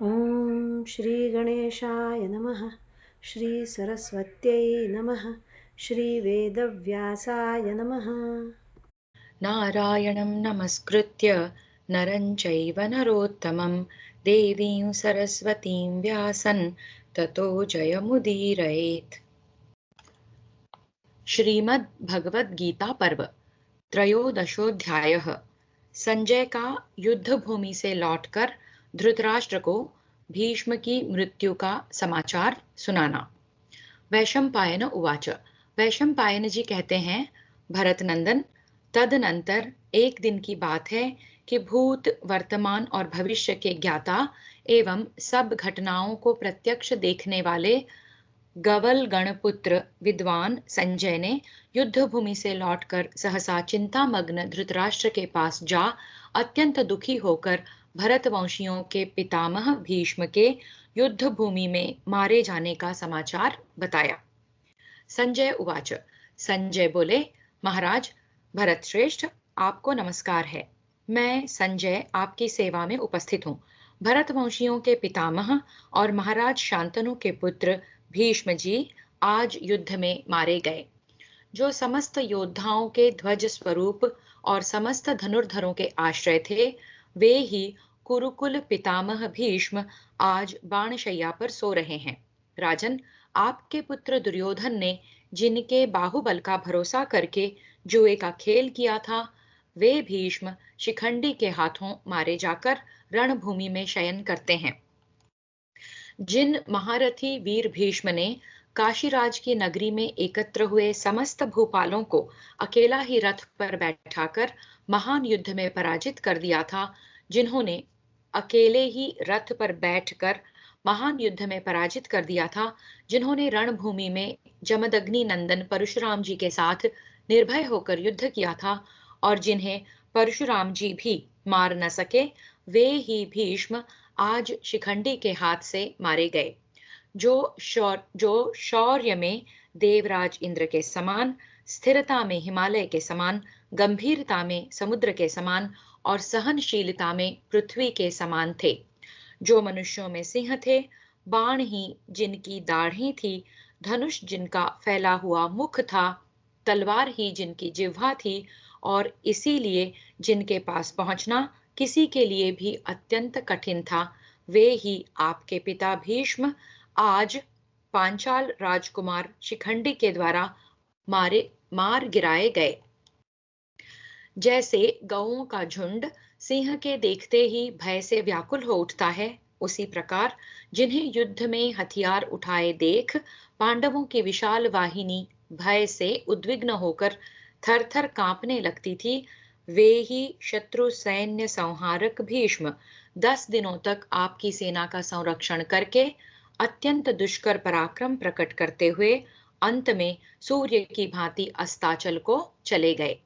ॐ श्रीगणेशाय नमः। श्रीसरस्वत्यै नमः। श्रीवेदव्यासाय नमः। नारायणं नमस्कृत्य नरं चैव नरोत्तमं देवीं सरस्वतीं व्यासं ततो जयमुदीरयेत्। श्रीमद् भगवद गीता पर्व त्रयोदशोऽध्यायः। संजय का युद्ध भूमि से लौटकर धृतराष्ट्र को भीष्म की मृत्यु का समाचार सुनाना। वैशंपायन उवाच। वैशंपायन जी कहते हैं, भरत नंदन, तदनंतर एक दिन की बात है कि भूत, वर्तमान और भविष्य के ज्ञाता एवं सब घटनाओं को प्रत्यक्ष देखने वाले गवल गणपुत्र विद्वान संजय ने युद्ध भूमि से लौटकर सहसा चिंतामग्न धृतराष्ट्र के पास जा अत्यंत दुखी होकर भरत वंशियों के पितामह भीष्म के युद्ध भूमि में मारे जाने का समाचार बताया। संजय उवाच। संजय बोले, महाराज भरत श्रेष्ठ, आपको नमस्कार है। मैं संजय आपकी सेवा में उपस्थित हूँ। भरत वंशियों के पितामह और महाराज शांतनु के पुत्र भीष्म जी आज युद्ध में मारे गए। जो समस्त योद्धाओं के ध्वज स्वरूप और समस्त धनुर्धरों के आश्रय थे, वे ही कुरुकुल पितामह भीष्म आज बाणशैया पर सो रहे हैं। राजन, आपके पुत्र दुर्योधन ने जिनके बाहुबल का भरोसा करके जुए का खेल किया था, वे भीष्म शिखंडी के हाथों मारे जाकर रणभूमि में शयन करते हैं। जिन महारथी वीर भीष्म ने काशीराज की नगरी में एकत्र हुए समस्त भूपालों को अकेला ही रथ पर बैठाकर महान युद्ध में पराजित कर दिया था, जिन्होंने अकेले ही रथ पर बैठकर महान युद्ध में पराजित कर दिया था, जिन्होंने रणभूमि में जमदग्नि नंदन परशुराम जी के साथ निर्भय होकर युद्ध किया था और जिन्हें परशुराम जी भी मार न सके, वे ही भीष्म आज शिखंडी के हाथ से मारे गए। जो शौर्य में देवराज इंद्र के समान, स्थिरता में हिमालय के समान, गंभीरता में समुद्र के समान और सहनशीलता में पृथ्वी के समान थे। जो मनुष्यों में सिंह थे, बाण ही जिनकी दाढ़ें थी, धनुष जिनका फैला हुआ मुख था, तलवार ही जिनकी जिह्वा थी और इसीलिए जिनके पास पहुंचना किसी के लिए भी अत्यंत कठिन था, वे ही आपके पिता भीष्म आज पांचाल राजकुमार शिखंडी के द्वारा मार गिराए गए। जैसे गौओं का झुंड सिंह के देखते ही भय से व्याकुल हो उठता है, उसी प्रकार जिन्हें युद्ध में हथियार उठाए देख पांडवों की विशाल वाहिनी भय से उद्विग्न होकर थर-थर कांपने लगती थी, वे ही शत्रु सैन्य संहारक भीष्म 10 दिनों तक आपकी सेना का संरक्षण करके अत्यंत दुष्कर पराक्रम प्रकट करते हुए अंत में सूर्य की भांति अस्ताचल को चले गए।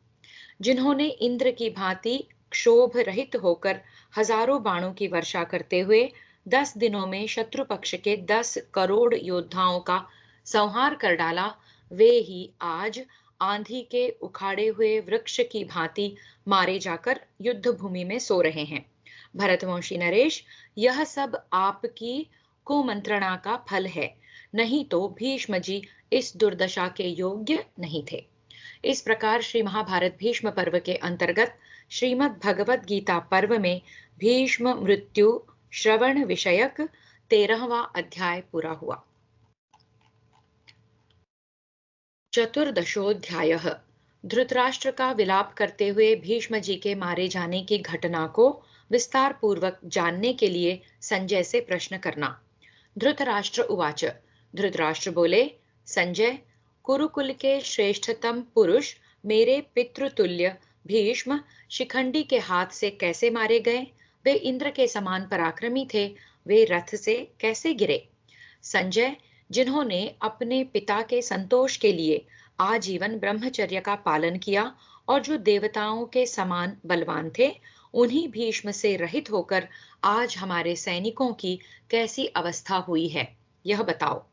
जिन्होंने इंद्र की भांति क्षोभ रहित होकर हजारों बाणों की वर्षा करते हुए 10 दिनों में शत्रु पक्ष के 10 करोड़ योद्धाओं का संहार कर डाला, वे ही आज आंधी के उखाड़े हुए वृक्ष की भांति मारे जाकर युद्ध भूमि में सो रहे हैं। भरतवंशी नरेश, यह सब आपकी कुमंत्रणा का फल है, नहीं तो भीष्म जी इस दुर्दशा के योग्य नहीं थे। इस प्रकार श्री महाभारत भीष्म पर्व के अंतर्गत श्रीमद् भगवद गीता पर्व में भीष्म मृत्यु श्रवण विषयक 13वां अध्याय पूरा हुआ। चतुर्दशोऽध्यायः। धृतराष्ट्र का विलाप करते हुए भीष्म जी के मारे जाने की घटना को विस्तार पूर्वक जानने के लिए संजय से प्रश्न करना। धृतराष्ट्र उवाच। धृतराष्ट्र बोले, संजय, कुरुकुल के श्रेष्ठतम पुरुष मेरे पितृतुल्य भीष्म शिखंडी के हाथ से कैसे मारे गए? वे इंद्र के समान पराक्रमी थे, वे रथ से कैसे गिरे? संजय, जिन्होंने अपने पिता के संतोष के लिए आजीवन ब्रह्मचर्य का पालन किया और जो देवताओं के समान बलवान थे, उन्हीं भीष्म से रहित होकर आज हमारे सैनिकों की कैसी अवस्था हुई है, यह बताओ।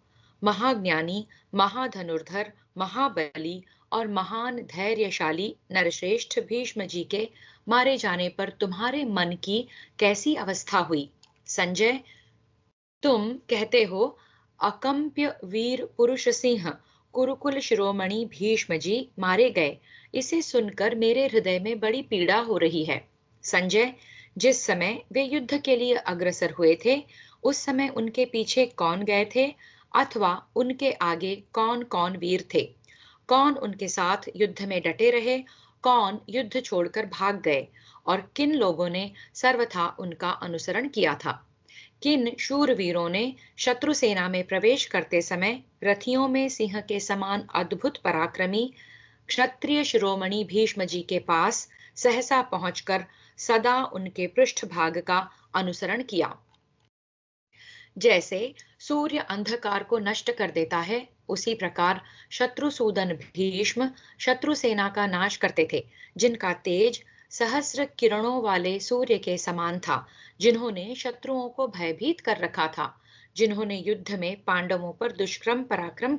महाज्ञानी, महाधनुर्धर, महाबली और महान धैर्यशाली नरश्रेष्ठ भीष्म जी के मारे जाने पर तुम्हारे मन की कैसी अवस्था हुई? संजय, तुम कहते हो अकंप्य वीर पुरुष सिंह कुरुकुल शिरोमणि भीष्म जी मारे गए। इसे सुनकर मेरे हृदय में बड़ी पीड़ा हो रही है। संजय, जिस समय वे युद्ध के लिए अग्रसर हुए थे, उस समय उनके पीछे कौन गए थे, अथवा उनके आगे कौन कौन वीर थे? कौन उनके साथ युद्ध में डटे रहे, कौन युद्ध छोड़कर भाग गए, और किन लोगों ने सर्वथा उनका अनुसरण किया था? किन शूरवीरों ने शत्रु सेना में प्रवेश करते समय रथियों में सिंह के समान अद्भुत पराक्रमी क्षत्रिय शिरोमणि भीष्म जी के पास सहसा पहुंचकर सदा उनके पृष्ठभाग का अनुसरण किया? जैसे सूर्य अंधकार को नष्ट कर देता है, उसी प्रकार शत्रुसूदन भीष्म शत्रु सेना का नाश करते थे, जिनका तेज सहस्र किरणों वाले सूर्य के समान था, जिन्होंने शत्रुओं को भयभीत कर रखा था, जिन्होंने युद्ध में पांडवों पर दुष्कर पराक्रम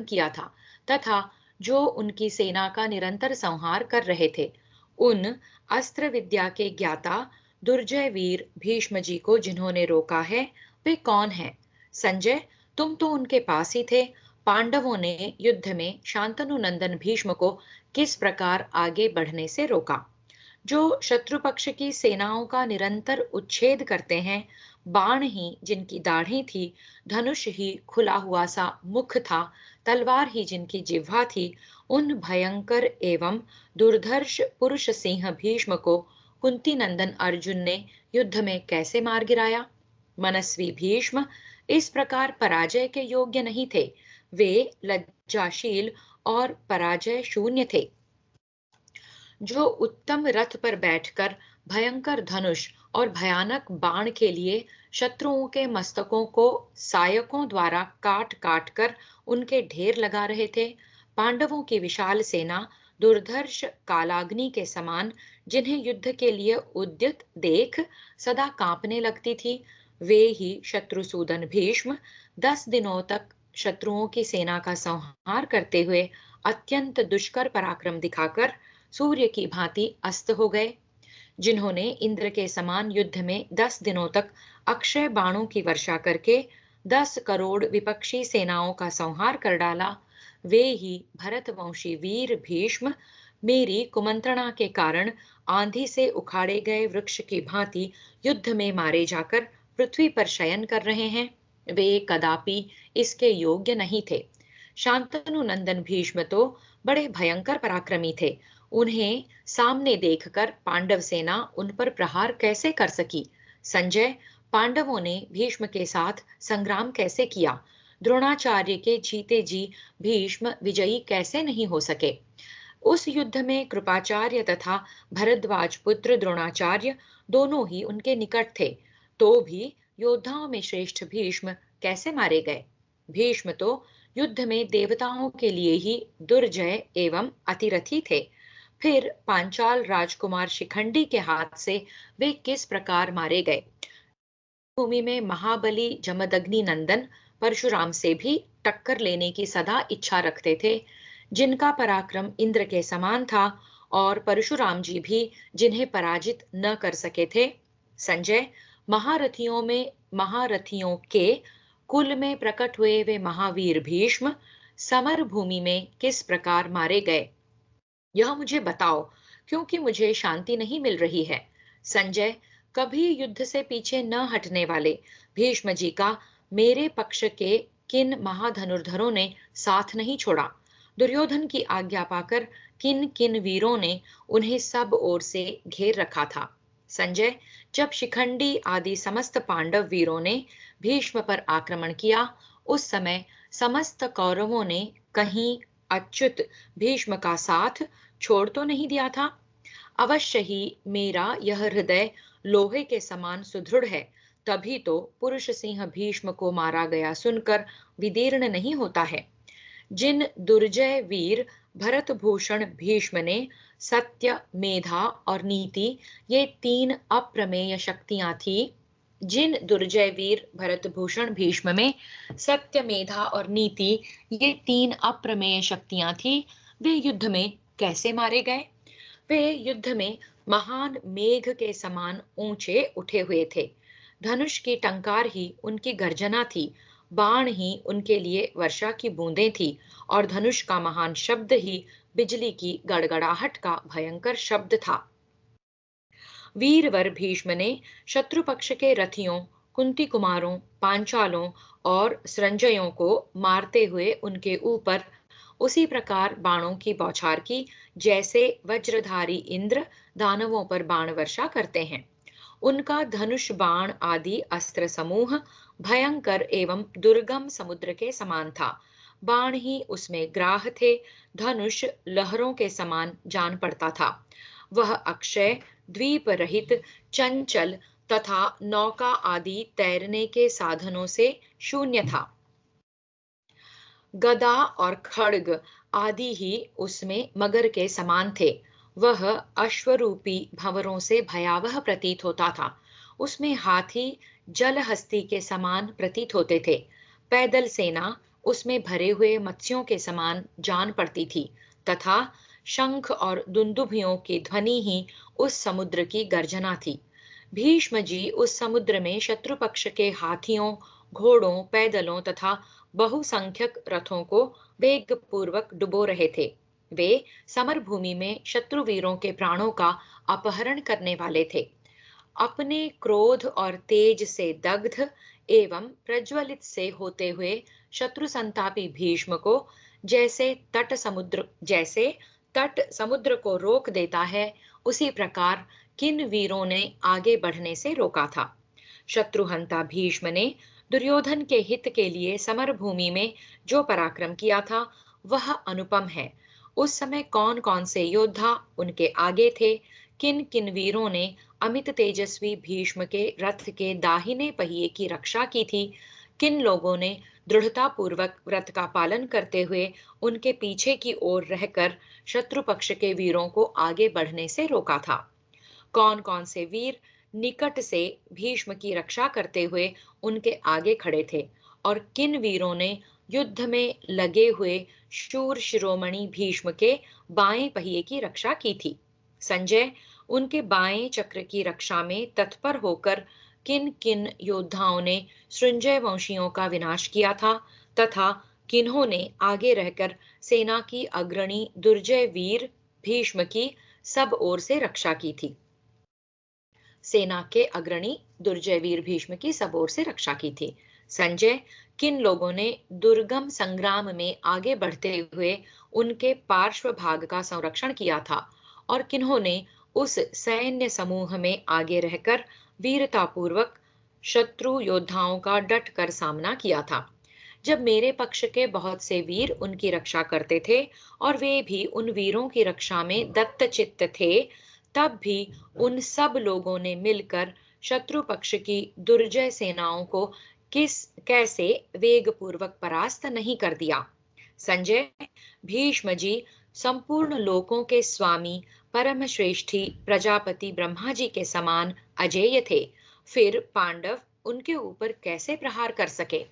किया था, तथा जो उनकी सेना का निरंतर संहार कर रहे थे। उन अस्त्र विद्या के ज्ञाता दुर्जय वीर भीष्म जी को जिन्होंने रोका है, वे कौन हैं? संजय, तुम तो उनके पास ही थे। पांडवों ने युद्ध में शांतनु नंदन भीष्म को किस प्रकार आगे बढ़ने से रोका? जो शत्रु पक्ष की सेनाओं का निरंतर उच्छेद करते हैं, बाण ही जिनकी दाढ़ें थी, धनुष ही खुला हुआ सा मुख था, तलवार ही जिनकी जिह्वा थी, उन भयंकर एवं दुर्धर्ष पुरुष सिंह भीष्म को कुंती नंदन अर्जुन ने युद्ध में कैसे मार गिराया? मनस्वी भीष्म इस प्रकार पराजय के योग्य नहीं थे। वे लज्जाशील और पराजय शून्य थे। जो उत्तम रथ पर बैठकर भयंकर धनुष और भयानक बाण के लिए शत्रुओं के मस्तकों को सायकों द्वारा काट काट कर उनके ढेर लगा रहे थे, पांडवों की विशाल सेना दुर्धर्ष कालाग्नि के समान जिन्हें युद्ध के लिए उद्यत देख सदा कांपने लगती थी, वे ही शत्रुसूदन भीष्म 10 दिनों तक शत्रुओं की सेना का संहार करते हुए अत्यंत दुष्कर पराक्रम दिखाकर सूर्य की भांति अस्त हो गए, जिन्होंने इंद्र के समान युद्ध में 10 दिनों तक अक्षय बाणों की वर्षा करके 10 करोड़ विपक्षी सेनाओं का संहार कर डाला। वे ही भरतवंशी वीर भीष्म मेरी कुमंत्रणा के कारण आंधी से उखाड़े गए वृक्ष की भांति युद्ध में मारे जाकर पृथ्वी पर शयन कर रहे हैं। वे कदापि इसके योग्य नहीं थे। शांतनु नंदन भीष्म तो बड़े भयंकर पराक्रमी थे। उन्हें सामने देखकर पांडव सेना उन पर प्रहार कैसे कर सकी? संजय, पांडवों ने भीष्म के साथ संग्राम कैसे किया? द्रोणाचार्य के जीते जी भीष्म विजयी कैसे नहीं हो सके? उस युद्ध में कृपाचार्य तथा भरद्वाज पुत्र द्रोणाचार्य दोनों ही उनके निकट थे, तो भी योद्धाओं में श्रेष्ठ भीष्म कैसे मारे गए? भीष्म तो युद्ध में देवताओं के लिए ही दुर्जय एवं अतिरथी थे। फिर पांचाल राजकुमार शिखंडी के हाथ से वे किस प्रकार मारे गए? भूमि में महाबली जमदग्नि नंदन परशुराम से भी टक्कर लेने की सदा इच्छा रखते थे, जिनका पराक्रम इंद्र के समान था और परशुराम जी भी जिन्हें पराजित न कर सके थे। संजय, महारथियों के कुल में प्रकट हुए वे महावीर भीष्म समर भूमि में किस प्रकार मारे गए, यह मुझे बताओ, क्योंकि मुझे शांति नहीं मिल रही है। संजय, कभी युद्ध से पीछे न हटने वाले भीष्म जी का मेरे पक्ष के किन महाधनुर्धरों ने साथ नहीं छोड़ा? दुर्योधन की आज्ञा पाकर किन किन वीरों ने उन्हें सब ओर से घेर रखा था? संजय, जब शिखंडी आदि समस्त पांडव वीरों ने भीष्म पर आक्रमण किया, उस समय समस्त कौरवों ने कहीं अच्युत भीष्म का साथ छोड़ तो नहीं दिया था? अवश्य ही मेरा यह हृदय लोहे के समान सुदृढ़ है, तभी तो पुरुष सिंह भीष्म को मारा गया सुनकर विदीर्ण नहीं होता है। जिन दुर्जय वीर भरतभूषण भीष्म ने सत्य, मेधा और नीति ये तीन अप्रमेय शक्तियां थी, जिन दुर्जय वीर भरतभूषण भीष्म में सत्य, मेधा और नीति ये तीन अप्रमेय शक्तियां थी, वे युद्ध में कैसे मारे गए? वे युद्ध में महान मेघ के समान ऊंचे उठे हुए थे। धनुष की टंकार ही उनकी गर्जना थी, बाण ही उनके लिए वर्षा की बूंदें थी और धनुष का महान शब्द ही बिजली की गड़गड़ाहट का भयंकर शब्द था। वीरवर भीष्म ने शत्रु पक्ष के रथियों, कुंती कुमारों, पांचालों और संजयों को मारते हुए उनके ऊपर उसी प्रकार बाणों की बौछार की जैसे वज्रधारी इंद्र दानवों पर बाण वर्षा करते हैं। उनका धनुष बाण आदि अस्त्र समूह भयंकर एवं दुर्गम समुद्र के समान था। बाण ही उसमें ग्राह थे, धनुष लहरों के समान जान पड़ता था। वह अक्षय, द्वीप रहित, चंचल तथा नौका आदि तैरने के साधनों से शून्य था। गदा और खड्ग आदि ही उसमें मगर के समान थे। वह अश्वरूपी भंवरों से भयावह प्रतीत होता था। उसमें हाथी जलहस्ती के समान प्रतीत होते थे। पैदल सेना उसमें भरे हुए मत्स्यों के समान जान पड़ती थी तथा शंख और दुंदुभियों की ध्वनि ही उस समुद्र की गर्जना थी। भीष्म जी उस समुद्र में शत्रु पक्ष के हाथियों, घोड़ों, पैदलों तथा बहुसंख्यक रथों को वेगपूर्वक डुबो रहे थे। वे समर भूमि में शत्रु वीरों के प्राणों का अपहरण करने वाले थे। अपने क्रोध और तेज से दग्ध एवं प्रज्वलित से होते हुए शत्रु संतापी भीष्म को जैसे तट समुद्र को रोक देता है, उसी प्रकार किन वीरों ने आगे बढ़ने से रोका था। शत्रुहंता भीष्म ने दुर्योधन के हित के लिए समर भूमि में जो पराक्रम किया था वह अनुपम है। उस समय कौन कौन से योद्धा उनके आगे थे, किन किन वीरों ने अमित तेजस्वी भीष्म के रथ के दाहिने पहिए की रक्षा की थी, किन लोगों ने दृढ़ता पूर्वक व्रत का पालन करते हुए उनके पीछे की ओर रहकर शत्रु पक्ष के वीरों को आगे बढ़ने से रोका था। कौन कौन से वीर निकट से भीष्म की रक्षा करते हुए उनके आगे खड़े थे और किन वीरों ने युद्ध में लगे हुए शूर शिरोमणि भीष्म के बाएं पहिए की रक्षा की थी। संजय उनके बाएं चक्र की रक्षा में तत्पर होकर किन किन योद्धाओं ने सृंजय वंशियों का विनाश किया था तथा किन्होंने आगे रहकर सेना की अग्रणी दुर्जय वीर भीष्म की सब ओर से रक्षा की थी। सेना के अग्रणी दुर्जय वीर भीष्म की सब ओर से रक्षा की थी। संजय किन लोगों ने दुर्गम संग्राम में आगे बढ़ते हुए उनके पार्श्व भाग का संरक्षण किया था और किन्होंने उस सैन्य समूह में आगे रहकर वीरतापूर्वक शत्रु योद्धाओं का डट कर सामना किया था। जब मेरे पक्ष के बहुत से वीर उनकी रक्षा करते थे और वे भी उन वीरों की रक्षा में दत्तचित्त थे, तब भी उन सब लोगों ने मिलकर शत्रु पक्ष की दुर्जय सेनाओं को कैसे वेगपूर्वक परास्त नहीं कर दिया। संजय, भीष्म जी संपूर्ण लोकों के स्वामी, परम श्रेष्ठी प्रजापति ब्रह्मा जी के समान अजेय थे, फिर पांडव उनके ऊपर कैसे प्रहार कर सके।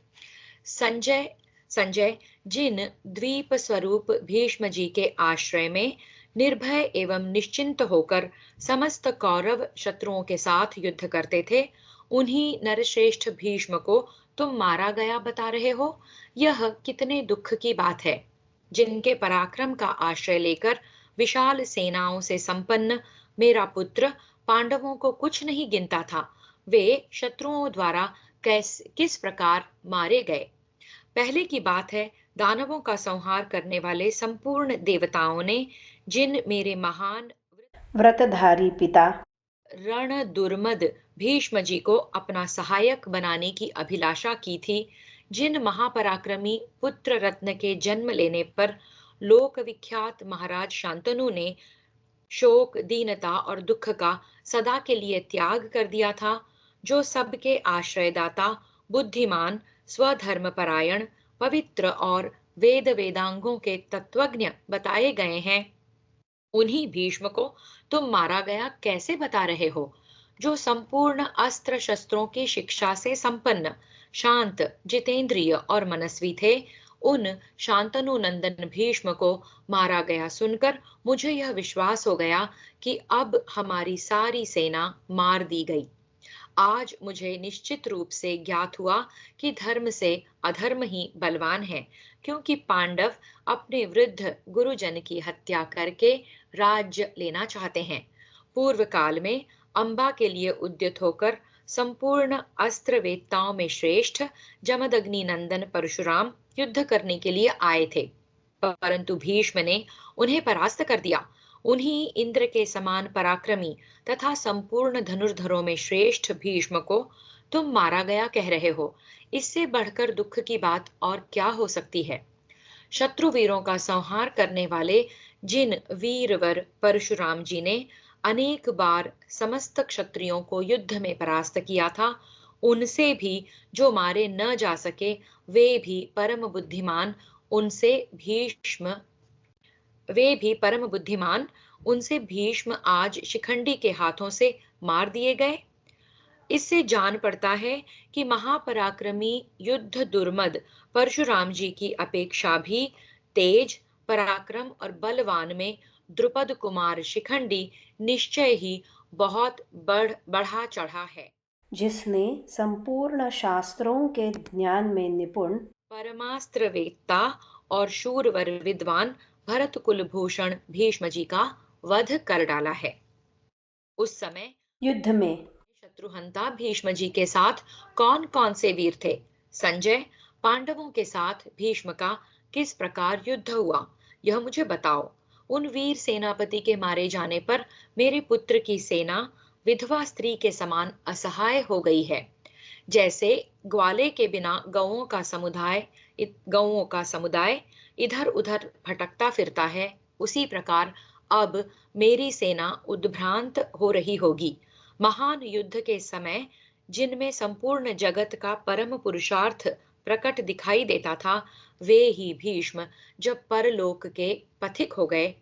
संजय जिन द्वीप स्वरूप भीष्म जी के आश्रय में निर्भय एवं निश्चिंत होकर समस्त कौरव शत्रुओं के साथ युद्ध करते थे, उन्हीं नरश्रेष्ठ भीष्म को तुम मारा गया बता रहे हो। यह कितने दुख की बात है। जिनके पराक्रम का आश्रय लेकर विशाल सेनाओं से संपन्न मेरा पुत्र पांडवों को कुछ नहीं गिनता था, वे शत्रुओं द्वारा किस प्रकार मारे गए। पहले की बात है, दानवों का संहार करने वाले संपूर्ण देवताओं ने जिन मेरे महान व्रतधारी पिता रण दुर्मद भीष्म जी को अपना सहायक बनाने की अभिलाषा की थी, जिन महापराक्रमी पुत्र रत्न के जन्म लेने पर लोक विख्यात महाराज शांतनु ने शोक, दीनता और दुख का सदा के लिए त्याग कर दिया था, जो सबके आश्रयदाता, बुद्धिमान, स्वधर्म परायण, पवित्र और वेदांगों के तत्वज्ञ बताए गए हैं, उन्हीं भीष्म को तुम मारा गया कैसे बता रहे हो। जो संपूर्ण अस्त्र शस्त्रों की शिक्षा से संपन्न, शांत, जितेंद्रिय और मनस्वी थे, उन शांतनु नंदन भीष्म को मारा गया सुनकर मुझे यह विश्वास हो गया कि अब हमारी सारी सेना मार दी गई। आज मुझे निश्चित रूप से ज्ञात हुआ कि धर्म से अधर्म ही बलवान है, क्योंकि पांडव अपने वृद्ध गुरुजन की हत्या करके राज्य लेना चाहते हैं। पूर्व काल में अंबा के लिए उद्यत होकर संपूर्ण अस्त्र वेत्ताओं में श्रेष्ठ जमदग्नि नंदन परशुराम युद्ध करने के लिए आए थे, परंतु भीष्म ने उन्हें परास्त कर दिया। उन्हीं इंद्र के समान पराक्रमी तथा संपूर्ण धनुर्धरों में श्रेष्ठ भीष्म को तुम मारा गया कह रहे हो। इससे बढ़कर दुख की बात और क्या हो सकती है। शत्रु वीरों का संहार करने वाले जिन वीरवर परशुराम जी ने अनेक बार समस्त क्षत्रियों को युद्ध में परास्त किया था, उनसे भी जो मारे न जा सके, वे भी परम बुद्धिमान उनसे भीष्म आज शिखंडी के हाथों से मार दिए गए। इससे जान पड़ता है कि महापराक्रमी युद्ध दुर्मद परशुराम जी की अपेक्षा भी तेज, पराक्रम और बलवान में द्रुपद कुमार शिखंडी निश्चय ही बहुत बढ़ा चढ़ा है, जिसने संपूर्ण शास्त्रों के ज्ञान में निपुण, परमास्त्र वेत्ता और शूरवर विद्वान भरत कुलभूषण भीष्म जी का वध कर डाला है। उस समय युद्ध में शत्रुहंता भीष्म जी के साथ कौन कौन से वीर थे? संजय, पांडवों के साथ भीष्म का किस प्रकार युद्ध हुआ, यह मुझे बताओ। उन वीर सेनापति के मारे जाने पर मेरे पुत्र की सेना विधवा स्त्री के समान असहाय हो गई है। जैसे ग्वाले के बिना गौओं का समुदाय इधर उधर भटकता फिरता है, उसी प्रकार अब मेरी सेना उद्भ्रांत हो रही होगी। महान युद्ध के समय जिनमें संपूर्ण जगत का परम पुरुषार्थ प्रकट दिखाई देता था, वे ही भीष्म जब परलोक के पथिक हो गए,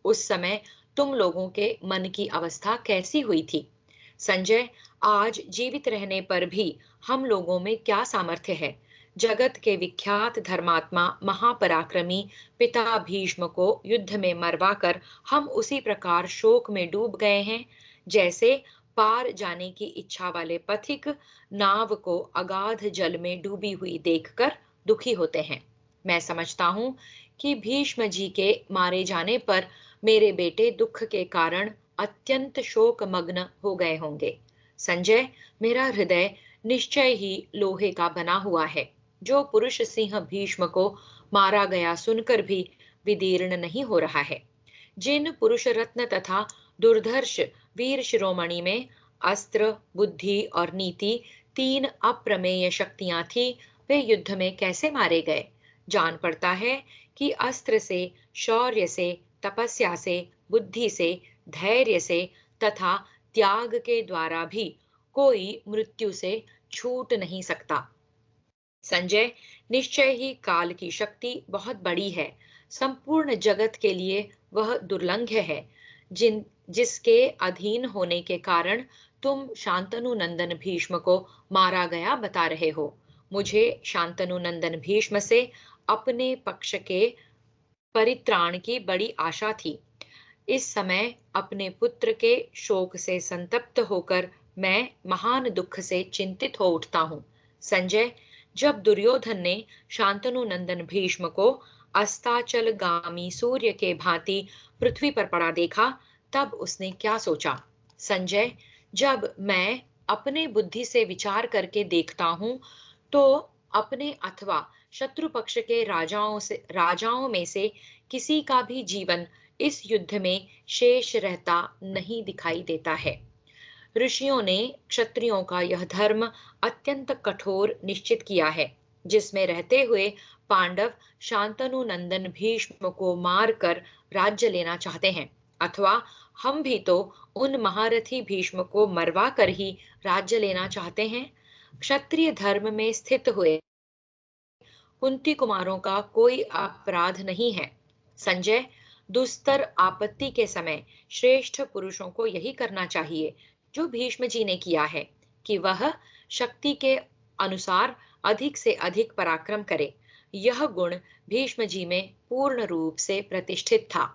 उस समय तुम लोगों के मन की अवस्था कैसी हुई थी? संजय, आज जीवित रहने पर भी हम लोगों में क्या सामर्थ्य है? जगत के विख्यात धर्मात्मा महापराक्रमी पिता भीष्म को युद्ध में मरवाकर हम उसी प्रकार शोक में डूब गए हैं, जैसे पार जाने की इच्छा वाले पथिक नाव को अगाध जल में डूबी हुई देखकर दुखी होते हैं। मैं समझता हूँ कि भीष्म जी के मारे जाने पर मेरे बेटे दुख के कारण अत्यंत शोक मग्न हो गए होंगे। संजय, मेरा हृदय निश्चय ही लोहे का बना हुआ है। जो पुरुष सिंह भीष्म को मारा गया सुनकर भी विदीर्ण नहीं हो रहा है। जिन पुरुष रत्न तथा दुर्धर्ष वीर शिरोमणि में अस्त्र, बुद्धि और नीति तीन अप्रमेय शक्तियां थी, वे युद्ध में कैसे मारे गए? जान पड़ता है कि अस्त्र से, शौर्य से, तपस्या से, बुद्धि से, धैर्य से तथा त्याग के द्वारा भी कोई मृत्यु से छूट नहीं सकता। संजय, निश्चय ही काल की शक्ति बहुत बड़ी है। संपूर्ण जगत के लिए वह दुर्लंघ्य है, जिसके अधीन होने के कारण तुम शांतनु नंदन भीष्म को मारा गया बता रहे हो। मुझे शांतनु नंदन भीष्म से अपने पक्ष के परित्राण की बड़ी आशा थी। इस समय अपने पुत्र के शोक से संतप्त होकर मैं महान दुख से चिंतित हो उठता हूँ। संजय, जब दुर्योधन ने शांतनु नंदन भीष्म को अस्ताचल गामी सूर्य के भांति पृथ्वी पर पड़ा देखा, तब उसने क्या सोचा? संजय, जब मैं अपने बुद्धि से विचार करके देखता हूँ, तो अपने अथवा शत्रु पक्ष के राजाओं में से किसी का भी जीवन इस युद्ध में शेष रहता नहीं दिखाई देता है। ऋषियों ने क्षत्रियों का यह धर्म अत्यंत कठोर निश्चित किया है, जिसमें रहते हुए पांडव शांतनु नंदन भीष्म को मारकर राज्य लेना चाहते हैं, अथवा हम भी तो उन महारथी भीष्म को मरवा कर ही राज्य लेना चाहते हैं। क्षत्रिय धर्म में स्थित हुए कुंती कुमारों का कोई अपराध नहीं है। संजय, दुस्तर आपत्ति के समय श्रेष्ठ पुरुषों को यही करना चाहिए जो भीष्म जी ने किया है, कि वह शक्ति के अनुसार अधिक से अधिक पराक्रम करे। यह गुण भीष्म जी में पूर्ण रूप से प्रतिष्ठित था।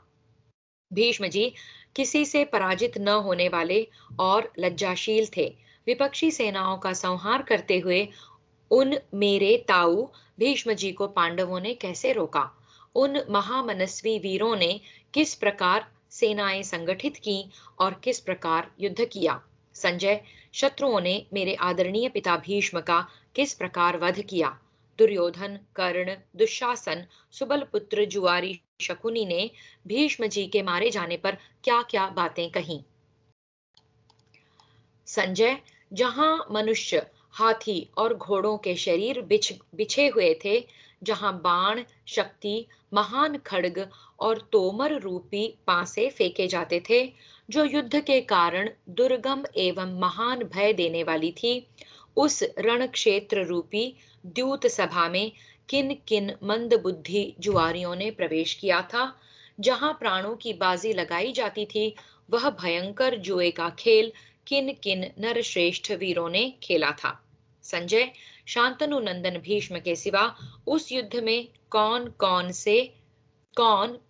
भीष्म जी किसी से पराजित न होने वाले और लज्जाशील थे। विपक्षी सेनाओं का संहार करते हुए उन मेरे ताऊ भीष्म जी को पांडवों ने कैसे रोका? उन महामनस्वी वीरों ने किस प्रकार सेनाएं संगठित की और किस प्रकार युद्ध किया? संजय, शत्रुओं ने मेरे आदरणीय पिता भीष्म का किस प्रकार वध किया? दुर्योधन, कर्ण, दुशासन, सुबलपुत्र जुआरी शकुनी ने भीष्म जी के मारे जाने पर क्या-क्या बातें कहीं? संजय, जहां मनुष्य, हाथी और घोड़ों के शरीर बिछे हुए थे, जहां बाण, शक्ति, महान खड्ग और तोमर रूपी पासे फेंके जाते थे, जो युद्ध के कारण दुर्गम एवं महान भय देने वाली थी, उस रण क्षेत्र रूपी द्यूत सभा में किन किन मंदबुद्धि जुआरियों ने प्रवेश किया था? जहां प्राणों की बाजी लगाई जाती थी, वह भयंकर जुए का खेल किन किन नरश्रेष्ठ वीरों ने खेला था? संजय, शांतनु नंदन भीष्म के सिवा उस युद्ध में कौन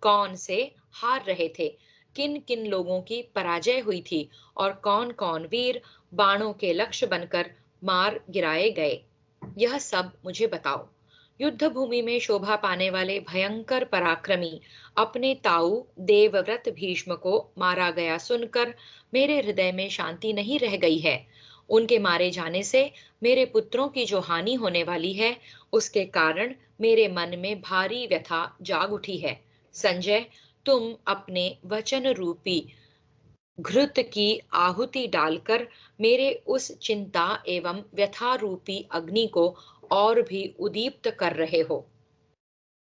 कौन से हार रहे थे? किन किन लोगों की पराजय हुई थी और कौन कौन वीर बाणों के लक्ष्य बनकर मार गिराए गए? यह सब मुझे बताओ। युद्ध भूमि में शोभा पाने वाले भयंकर पराक्रमी अपने ताऊ देवव्रत भीष्म को मारा गया सुनकर मेरे हृदय में शांति नहीं रह गई है। उनके मारे जाने से मेरे पुत्रों की जो हानि होने वाली है, उसके कारण मेरे मन में भारी व्यथा जाग उठी है। संजय, तुम अपने वचन रूपी घृत की आहुति डालकर मेरे उस चिंता एवं व्यथा रूपी अग्नि को और भी उदीप्त कर रहे हो।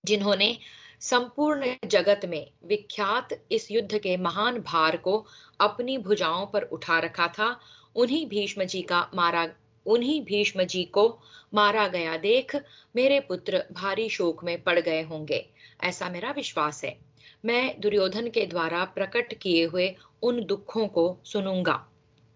जिन्होंने संपूर्ण जगत में विख्यात इस युद्ध के महान भार को अपनी भुजाओं पर उठा रखा था, उन्हीं भीष्म जी को मारा गया देख मेरे पुत्र भारी शोक में पड़ गए होंगे, ऐसा मेरा विश्वास है। मैं दुर्योधन के द्वारा प्रकट किए हुए उन दुखों को सुनूंगा।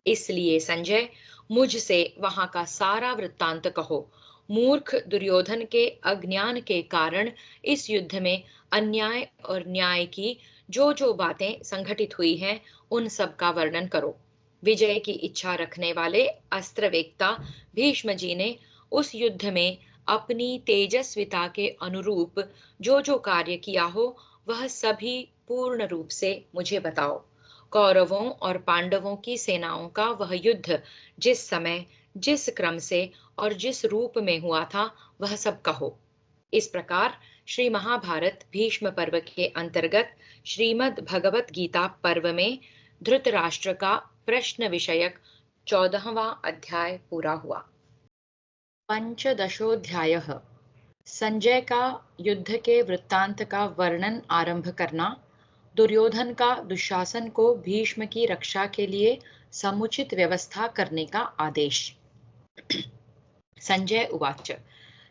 इसलिए संजय, मुझसे वहां का सारा वृत्तांत कहो। मूर्ख दुर्योधन के अज्ञान के कारण इस युद्ध में अन्याय और न्याय की जो जो बातें संघटित हुई हैं, उन सब का वर्णन करो। विजय की इच्छा रखने वाले अस्त्रवेत्ता भीष्म जी ने उस युद्ध में अपनी तेजस्विता के अनुरूप जो जो कार्य किया हो, वह सभी पूर्ण रूप से मुझे बताओ। कौरवों और पांडवों की सेनाओं का वह युद्ध जिस समय, जिस क्रम से और जिस रूप में हुआ था, वह सब कहो। इस प्रकार श्री महाभारत भीष्म पर्व के अंतर्गत श्रीमद् भगवत गीता पर्व में धृतराष्ट्र का प्रश्न विषयक 14वां अध्याय पूरा हुआ। पंचदशोऽध्यायः संजय का युद्ध के वृत्तांत का वर्णन आरंभ करना। दुर्योधन का दुशासन को भीष्म की रक्षा के लिए समुचित व्यवस्था करने का आदेश। संजय उवाच।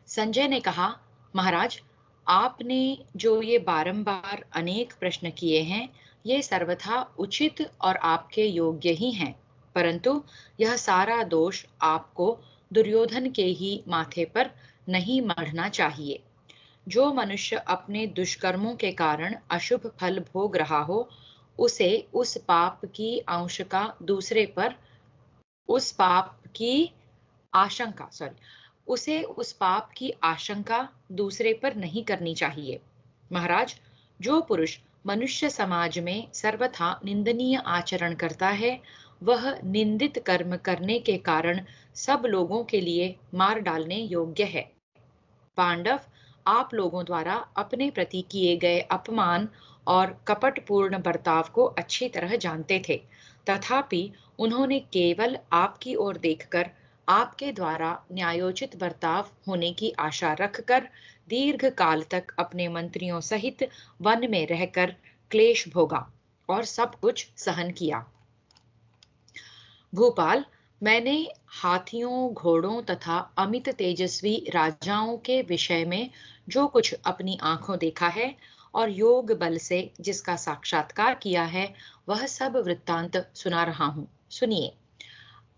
संजय ने कहा, महाराज, आपने जो ये बारंबार अनेक प्रश्न किए हैं, ये सर्वथा उचित और आपके योग्य ही हैं, परंतु यह सारा दोष आपको दुर्योधन के ही माथे पर नहीं मढ़ना चाहिए। जो मनुष्य अपने दुष्कर्मों के कारण अशुभ फल भोग रहा हो, उसे उस पाप की आशंका दूसरे पर नहीं करनी चाहिए। महाराज, जो पुरुष मनुष्य समाज में सर्वथा निंदनीय आचरण करता है, वह निंदित कर्म करने के कारण सब लोगों के लिए मार डालने योग्य है। पांडव आप लोगों द्वारा अपने प्रति किए गए अपमान और कपटपूर्ण बर्ताव को अच्छी तरह जानते थे, तथापि उन्होंने केवल आपकी ओर देखकर आपके द्वारा न्यायोचित बर्ताव होने की आशा रखकर दीर्घ काल तक अपने मंत्रियों सहित वन में रहकर क्लेश भोगा और सब कुछ सहन किया। भूपाल, मैंने हाथियों, घोड़ों तथा अमित तेजस्वी राजाओं के विषय में जो कुछ अपनी आंखों देखा है और योग बल से जिसका साक्षात्कार किया है, वह सब वृत्तांत सुना रहा हूं। सुनिए।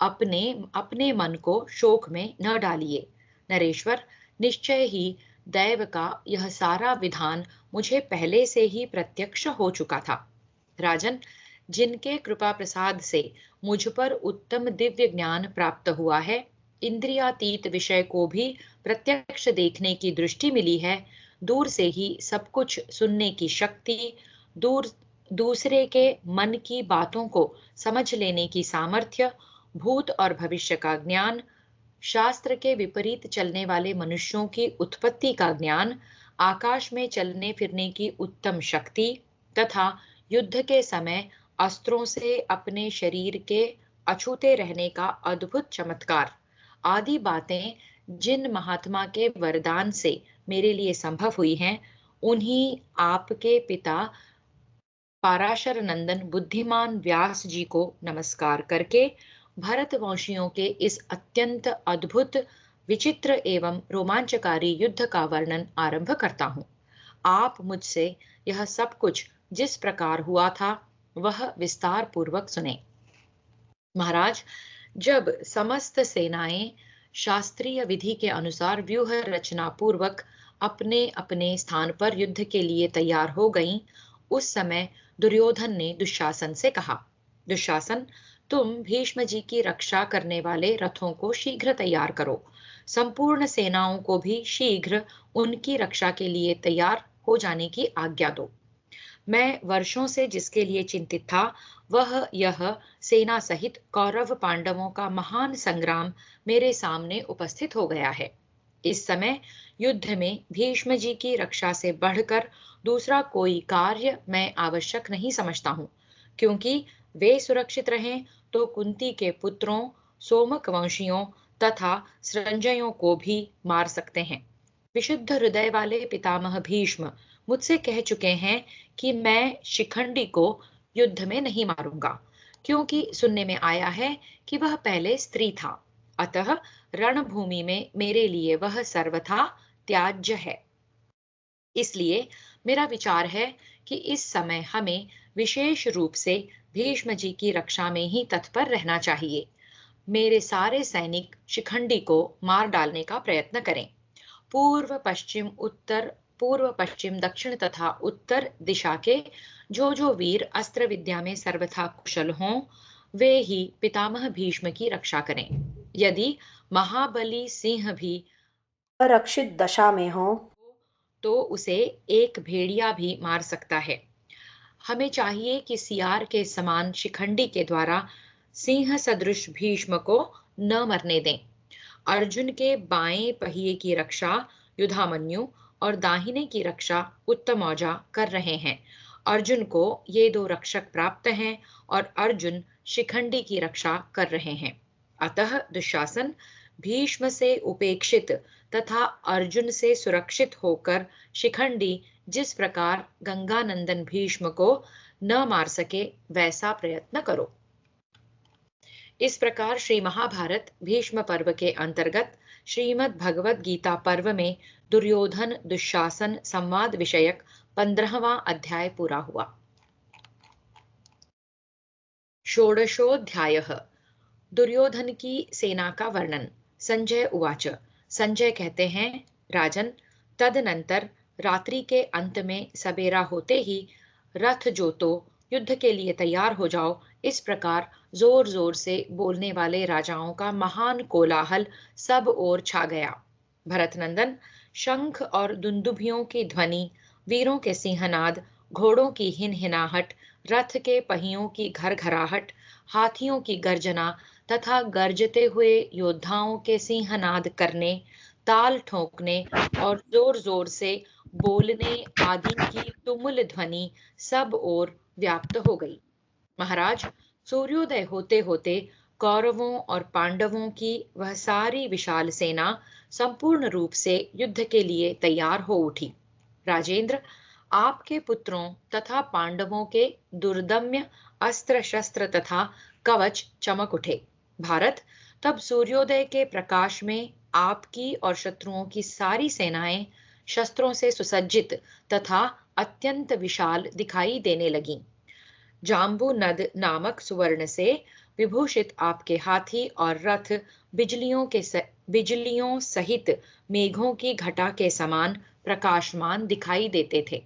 अपने मन को शोक में न डालिए। नरेश्वर, निश्चय ही दैव का यह सारा विधान मुझे पहले से ही प्रत्यक्ष हो चुका था। राजन, जिनके कृपा प्रसाद से मुझ पर उत्तम दिव्य ज्ञान प्राप्त हुआ है, इंद्रियातीत विषय को भी प्रत्यक्ष देखने की दृष्टि मिली है, दूर से ही सब कुछ सुनने की शक्ति, दूर दूसरे के मन की बातों को समझ लेने की सामर्थ्य, भूत और भविष्य का ज्ञान, शास्त्र के विपरीत चलने वाले मनुष्यों की उत्पत्ति का ज्ञान, आकाश में चलने फिरने की उत्तम शक्ति तथा युद्ध के समय अस्त्रों से अपने शरीर के अछूते रहने का अद्भुत चमत्कार आदि बातें जिन महात्मा के वरदान से मेरे लिए संभव हुई हैं, उन्हीं आपके पिता पाराशर नंदन बुद्धिमान व्यास जी को नमस्कार करके भरतवंशियों के इस अत्यंत अद्भुत, विचित्र एवं रोमांचकारी युद्ध का वर्णन आरंभ करता हूँ। आप मुझसे यह सब कुछ जिस प्रकार हुआ था वह विस्तार पूर्वक सुने। महाराज, जब समस्त सेनाएं शास्त्रीय विधि के अनुसार व्यूह रचना पूर्वक अपने अपने स्थान पर युद्ध के लिए तैयार हो गईं, उस समय दुर्योधन ने दुशासन से कहा, दुशासन, तुम भीष्म जी की रक्षा करने वाले रथों को शीघ्र तैयार करो, संपूर्ण सेनाओं को भी शीघ्र उनकी रक्षा के लिए तैयार हो जाने की आज्ञा दो। मैं वर्षों से जिसके लिए चिंतित था वह यह सेना सहित कौरव पांडवों का महान संग्राम मेरे सामने उपस्थित हो गया है। इस समय युद्ध में भीष्म जी की रक्षा से बढ़कर दूसरा कोई कार्य मैं आवश्यक नहीं समझता हूँ, क्योंकि वे सुरक्षित रहें तो कुंती के पुत्रों, सोमक वंशियों तथा संजयों को भी मार सकते हैं। विशुद्ध हृदय वाले पितामह भीष्म मुझसे कह चुके हैं कि मैं शिखंडी को युद्ध में नहीं मारूंगा, क्योंकि सुनने में आया है कि वह पहले स्त्री था, अतः रणभूमि में मेरे लिए वह सर्वथा त्याज्य है। इसलिए मेरा विचार है कि इस समय हमें विशेष रूप से भीष्म जी की रक्षा में ही तत्पर रहना चाहिए। मेरे सारे सैनिक शिखंडी को मार डालने का प्रयत्न करें। पूर्व पश्चिम दक्षिण तथा उत्तर दिशा के जो वीर अस्त्र विद्या में सर्वथा कुशल हों, वे ही पितामह भीष्म की रक्षा करें। यदि महाबली सिंह भी सुरक्षित दशा में हो तो उसे एक भेड़िया भी मार सकता है। हमें चाहिए कि सियार के समान शिखंडी के द्वारा सिंह सदृश भीष्म को न मरने दें। अर्जुन के बाएं पहिए की रक्षा युधामन्यु और दाहिने की रक्षा उत्तमौजा कर रहे हैं। अर्जुन को ये दो रक्षक प्राप्त हैं और अर्जुन शिखंडी की रक्षा कर रहे हैं। अतः दुशासन, भीष्म से उपेक्षित तथा अर्जुन से सुरक्षित होकर शिखंडी जिस प्रकार गंगानंदन भीष्म को न मार सके वैसा प्रयत्न करो। इस प्रकार श्री महाभारत भीष्म पर्व के अंतर्गत श्रीमद् भगवद गीता पर्व में दुर्योधन दुशासन संवाद विषयक 15वां अध्याय पूरा हुआ। षोडशोऽध्यायः दुर्योधन की सेना का वर्णन। संजय उवाच। संजय कहते हैं, राजन, तदनंतर रात्रि के अंत में सबेरा होते ही रथ जोतो, युद्ध के लिए तैयार हो जाओ, इस प्रकार जोर जोर से बोलने वाले राजाओं का महान कोलाहल सब ओर छा गया। भरतनंदन, शंख और दुंदुभियों की ध्वनि, वीरों के सिंहनाद, घोड़ों की हिनहिनाहट, रथ के पहियों की घरघराहट, हाथियों की गर्जना तथा गरजते हुए योद्धाओं के सिंहनाद करने, ताल ठोकने और जोर जोर से बोलने आदि की तुमुल ध्वनि सब ओर व्याप्त हो गई। महाराज, सूर्योदय होते होते कौरवों और पांडवों की वह सारी विशाल सेना संपूर्ण रूप से युद्ध के लिए तैयार हो उठी। राजेंद्र, आपके पुत्रों तथा पांडवों के दुर्दम्य अस्त्र शस्त्र तथा कवच चमक उठे। भारत, तब सूर्योदय के प्रकाश में आपकी और शत्रुओं की सारी सेनाएं शस्त्रों से सुसज्जित तथा अत्यंत विशाल दिखाई देने लगीं। जाम्बू नद नामक सुवर्ण से विभूषित आपके हाथी और रथ बिजलियों सहित मेघों की घटा के समान प्रकाशमान दिखाई देते थे।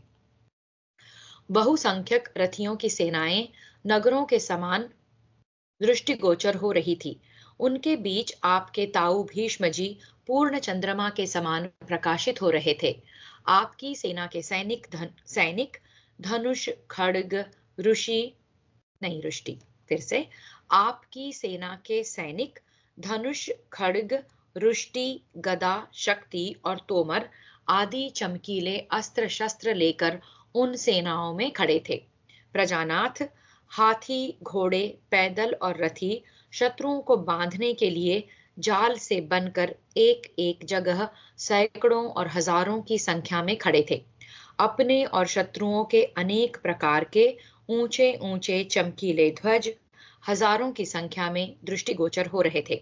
बहुसंख्यक रथियों की सेनाएं नगरों के समान दृष्टिगोचर हो रही थी। उनके बीच आपके ताऊ भीष्म जी पूर्ण चंद्रमा के समान प्रकाशित हो रहे थे। आपकी सेना के सैनिक धनुष खड्ग ऋषि नहीं रुष्टि फिर से आपकी सेना के सैनिक धनुष खड्ग रुष्टि गदा शक्ति और तोमर आदि चमकीले अस्त्र शस्त्र लेकर उन सेनाओं में खड़े थे। प्रजानाथ हाथी घोड़े पैदल और रथी शत्रुओं को बांधने के लिए जाल से बनकर एक एक जगह सैकड़ों और हजारों की संख्या में खड़े थे। अपने और शत्रुओं के अनेक प्रकार के ऊंचे ऊंचे चमकीले ध्वज हजारों की संख्या में दृष्टिगोचर हो रहे थे।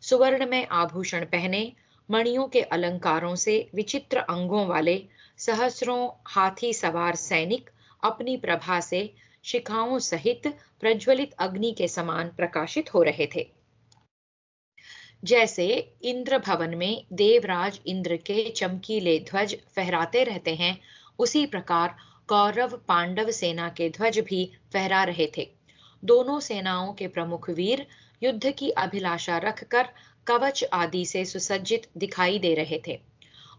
सुवर्ण में आभूषण पहने मणियों के अलंकारों से विचित्र अंगों वाले सहस्रों हाथी सवार सैनिक अपनी प्रभा से शिखाओं सहित प्रज्वलित अग्नि के समान प्रकाशित हो रहे थे। जैसे इंद्र भवन में देवराज इंद्र के चमकीले ध्वज फहराते रहते हैं, उसी प्रकार कौरव पांडव सेना के ध्वज भी फहरा रहे थे। दोनों सेनाओं के प्रमुख वीर युद्ध की अभिलाषा रखकर कवच आदि से सुसज्जित दिखाई दे रहे थे।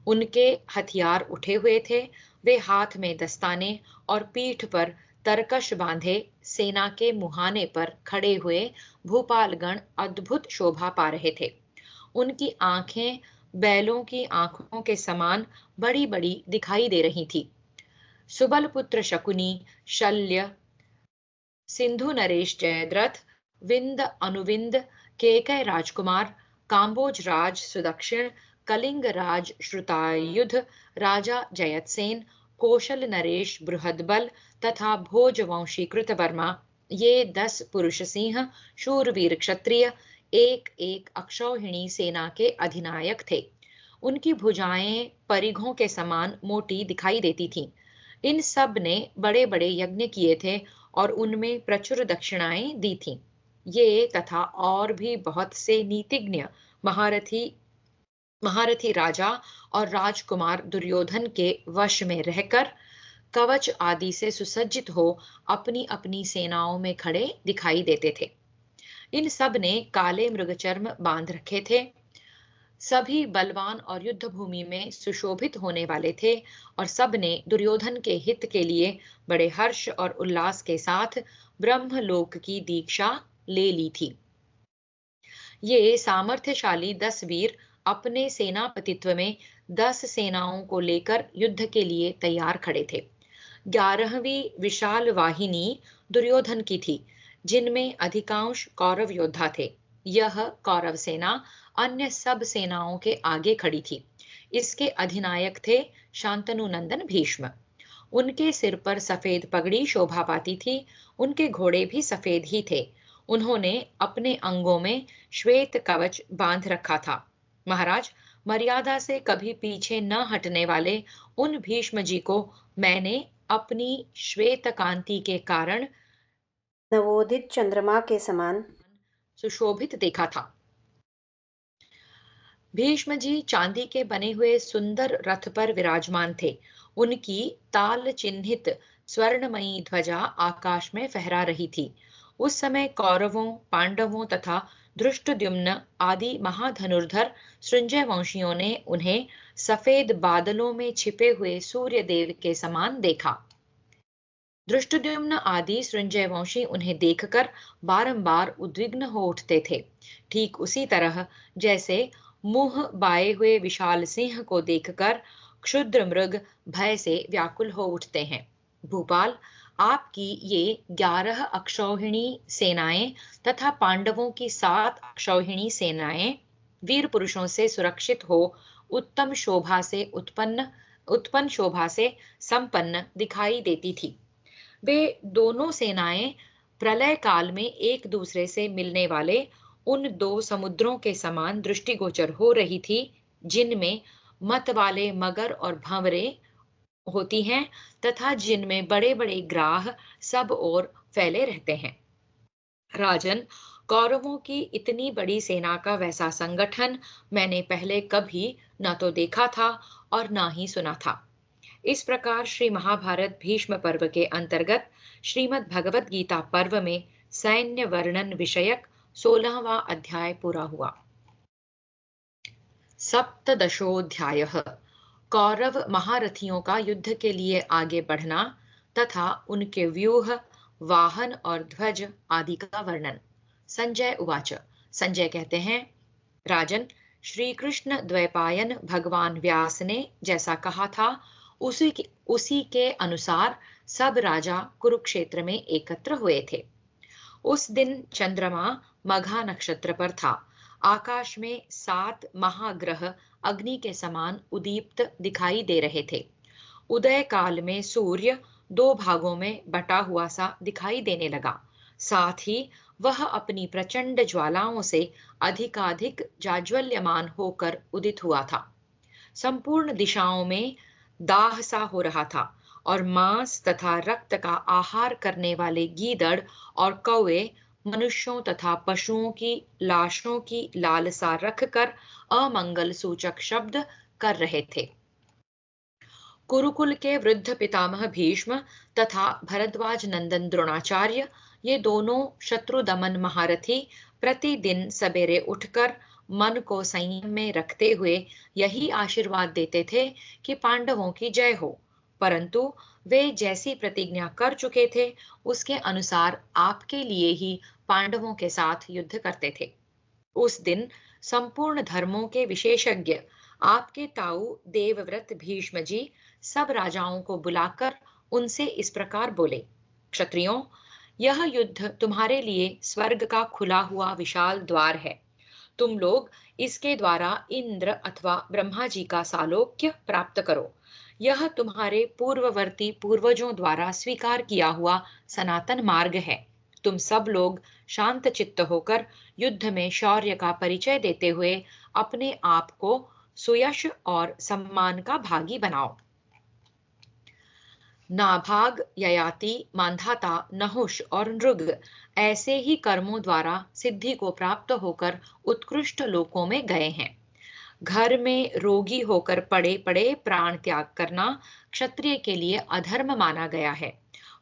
उनके हथियार उठे हुए थे। वे हाथ में दस्ताने और पीठ पर तरकश बांधे सेना के मुहाने पर खड़े हुए भूपालगण अद्भुत शोभा पा रहे थे। उनकी आंखें बैलों की आंखों के समान बड़ी बड़ी दिखाई दे रही थी। सुबल पुत्र शकुनी, शल्य, सिंधु नरेश जयद्रथ, विंद अनुविंद, केकय राजकुमार, काम्बोज राज सुदक्षिण, कलिंग राज श्रुतायुध, राजा जयतसेन, कौशल नरेश बृहदबल तथा भोजवंशी कृतवर्मा, ये 10 पुरुष सिंह शूरवीर क्षत्रिय एक एक अक्षौहिणी सेना के अधिनायक थे। उनकी भुजाएं परिघों के समान मोटी दिखाई देती थीं। इन सब ने बड़े बड़े यज्ञ किए थे और उनमें प्रचुर दक्षिणाएं दी थीं। ये तथा और भी बहुत से नीतिज्ञ महारथी राजा और राजकुमार दुर्योधन के वश में रहकर कवच आदि से सुसज्जित हो अपनी अपनी सेनाओं में खड़े दिखाई देते थे। इन सब ने काले मृगचर्म बांध रखे थे। सभी बलवान और युद्ध भूमि में सुशोभित होने वाले थे और सब ने दुर्योधन के हित के लिए बड़े हर्ष और उल्लास के साथ ब्रह्मलोक की दीक्षा ले ली थी। ये सामर्थ्यशाली 10 वीर अपने सेनापतित्व में 10 सेनाओं को लेकर युद्ध के लिए तैयार खड़े थे। 11वीं विशाल वाहिनी दुर्योधन की थी, जिनमें अधिकांश कौरव योद्धा थे। यह कौरव सेना अन्य सब सेनाओं के आगे खड़ी थी। इसके अधिनायक थे शांतनु नंदन भीष्म। उनके सिर पर सफेद पगड़ी शोभा पाती थी। उनके घोड़े भी सफेद ही थे। उन्होंने अपने अंगों में श्वेत कवच बांध रखा था। महाराज, मर्यादा से कभी पीछे न हटने वाले उन भीष्म जी को मैंने अपनी श्वेत कांति के कारण नवोदित चंद्रमा के समान सुशोभित देखा था। भीष्म जी चांदी के बने हुए सुंदर रथ पर विराजमान थे। उनकी ताल चिन्हित स्वर्णमयी ध्वजा आकाश में फहरा रही थी। उस समय कौरवों, पांडवों तथा धृष्टद्युम्न आदि महाधनुर्धर सृंजय वंशियों ने उन्हें सफेद बादलों में छिपे हुए सूर्य देव के समान देखा। धृष्टद्युम्न आदि सृंजय वंशी उन्हें देखकर बारंबार उद्विग्न हो उठते थे, ठीक उसी तरह जैसे मुंह बाए हुए विशाल सिंह को देखकर क्षुद्र मृग भय से व्याकुल हो उठते हैं। भूपाल, आपकी ये 11 अक्षौहिणी सेनाएं तथा पांडवों की 7 अक्षौहिणी सेनाएं वीर पुरुषों से सुरक्षित हो उत्तम शोभा से उत्पन्न शोभा से संपन्न दिखाई देती थी। वे दोनों सेनाएं प्रलय काल में एक दूसरे से मिलने वाले उन 2 समुद्रों के समान दृष्टिगोचर हो रही थी, जिनमें मत वाले मगर और भंवरे होती हैं तथा जिनमें बड़े बड़े ग्राह सब ओर फैले रहते हैं। राजन, कौरवों की इतनी बड़ी सेना का वैसा संगठन मैंने पहले कभी न तो देखा था और न ही सुना था। इस प्रकार श्री महाभारत भीष्म पर्व के अंतर्गत श्रीमद् भगवत गीता पर्व में सैन्य वर्णन विषयक 16वां अध्याय पूरा हुआ। सप्तदशोऽध्यायः कौरव महारथियों का युद्ध के लिए आगे बढ़ना तथा उनके व्यूह, वाहन और ध्वज आदि का वर्णन। संजय उवाच। संजय कहते हैं, राजन, श्री कृष्ण द्वैपायन भगवान व्यास ने जैसा कहा था उसी के अनुसार सब राजा कुरुक्षेत्र में एकत्र हुए थे। उस दिन चंद्रमा मघा नक्षत्र पर था। आकाश में 7 महाग्रह अग्नि के समान उदीप्त दिखाई दे रहे थे। उदय काल में सूर्य 2 भागों में बटा हुआ सा दिखाई देने लगा। साथ ही वह अपनी प्रचंड ज्वालाओं से अधिकाधिक जाज्वल्यमान होकर उदित हुआ था। संपूर्ण दिशाओं में दाह सा हो रहा था और मांस तथा रक्त का आहार करने वाले गीदड़ और कौवे मनुष्यों तथा पशुओं की लाशों की लालसा रखकर अमंगल सूचक शब्द कर रहे थे। कुरुकुल के वृद्ध पितामह भीष्म तथा भरद्वाज नंदन द्रोणाचार्य, ये दोनों शत्रु दमन महारथी प्रतिदिन सवेरे उठकर मन को संयम में रखते हुए यही आशीर्वाद देते थे कि पांडवों की जय हो, परंतु वे जैसी प्रतिज्ञा कर चुके थे उसके अनुसार आपके लिए ही पांडवों के साथ युद्ध करते थे। उस दिन संपूर्ण धर्मों के विशेषज्ञ आपके ताऊ देवव्रत भीष्म जी सब राजाओं को बुलाकर उनसे इस प्रकार बोले, क्षत्रियों, यह युद्ध तुम्हारे लिए स्वर्ग का खुला हुआ विशाल द्वार है। तुम लोग इसके द्वारा इंद्र अथवा ब्रह्मा जी का सालोक्य प्राप्त करो। यह तुम्हारे पूर्ववर्ती पूर्वजों द्वारा स्वीकार किया हुआ सनातन मार्ग है। तुम सब लोग शांत चित्त होकर युद्ध में शौर्य का परिचय देते हुए अपने आप को सुयश और सम्मान का भागी बनाओ। नाभाग, ययाति, मांधाता, नहुष और नृग ऐसे ही कर्मों द्वारा सिद्धि को प्राप्त होकर उत्कृष्ट लोकों में गए हैं। घर में रोगी होकर पड़े पड़े प्राण त्याग करना क्षत्रिय के लिए अधर्म माना गया है।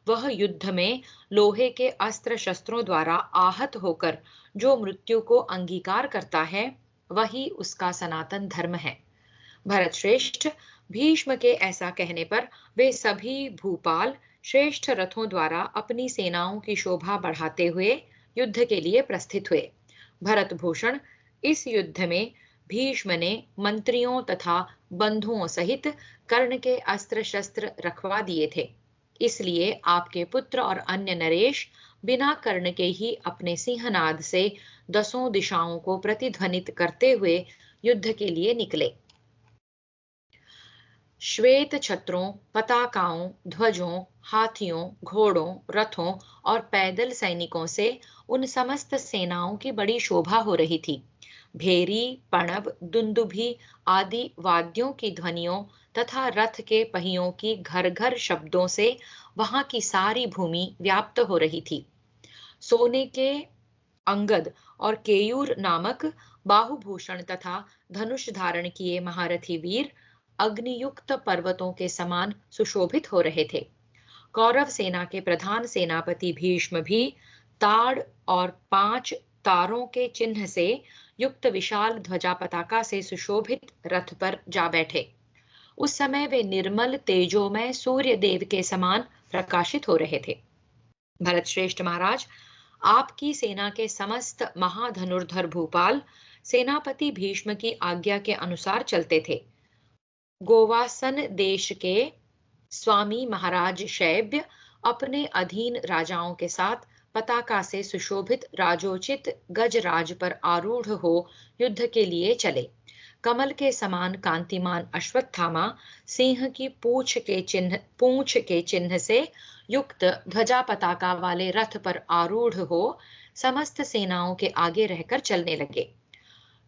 वह युद्ध में लोहे के अस्त्र शस्त्रों द्वारा आहत होकर जो मृत्यु को अंगीकार करता है वही उसका सनातन धर्म है। भरत श्रेष्ठ, भीष्म के ऐसा कहने पर वे सभी भूपाल श्रेष्ठ रथों द्वारा अपनी सेनाओं की शोभा बढ़ाते हुए युद्ध के लिए प्रस्थित हुए। भरत भूषण, इस युद्ध में भीष्म ने मंत्रियों तथा बंधुओं सहित कर्ण के अस्त्र शस्त्र रखवा दिए थे। इसलिए आपके पुत्र और अन्य नरेश बिना कर्ण के ही अपने सिंहनाद से 10 दिशाओं को प्रतिध्वनित करते हुए युद्ध के लिए निकले। श्वेत छत्रों, पताकाओं, ध्वजों, हाथियों, घोड़ों, रथों और पैदल सैनिकों से उन समस्त सेनाओं की बड़ी शोभा हो रही थी। भेरी, पणब, दुंदुभी आदि वाद्यों की ध्वनियों तथा रथ के पहियों की घर घर शब्दों से वहां की सारी भूमि व्याप्त हो रही थी। सोने के अंगद और केयूर नामक बाहुभूषण तथा धनुष धारण किए महारथी वीर अग्नियुक्त पर्वतों के समान सुशोभित हो रहे थे। कौरव सेना के प्रधान सेनापति भीष्म भी ताड़ और 5 तारों के चिन्ह से युक्त विशाल ध्वजा पताका से सुशोभित रथ पर जा बैठे। उस समय वे निर्मल तेजोमय सूर्य देव के समान प्रकाशित हो रहे थे। भरत श्रेष्ठ महाराज, आपकी सेना के समस्त महाधनुर्धर भूपाल सेनापति भीष्म की आज्ञा के अनुसार चलते थे। गोवासन देश के स्वामी महाराज शैब्य अपने अधीन राजाओं के साथ पताका से सुशोभित राजोचित गजराज पर आरूढ़ हो युद्ध के लिए चले। कमल के समान कांतिमान अश्वत्थामा सिंह की पूंछ के चिन्ह से युक्त ध्वजा पताका वाले रथ पर आरूढ़ हो समस्त सेनाओं के आगे रहकर चलने लगे।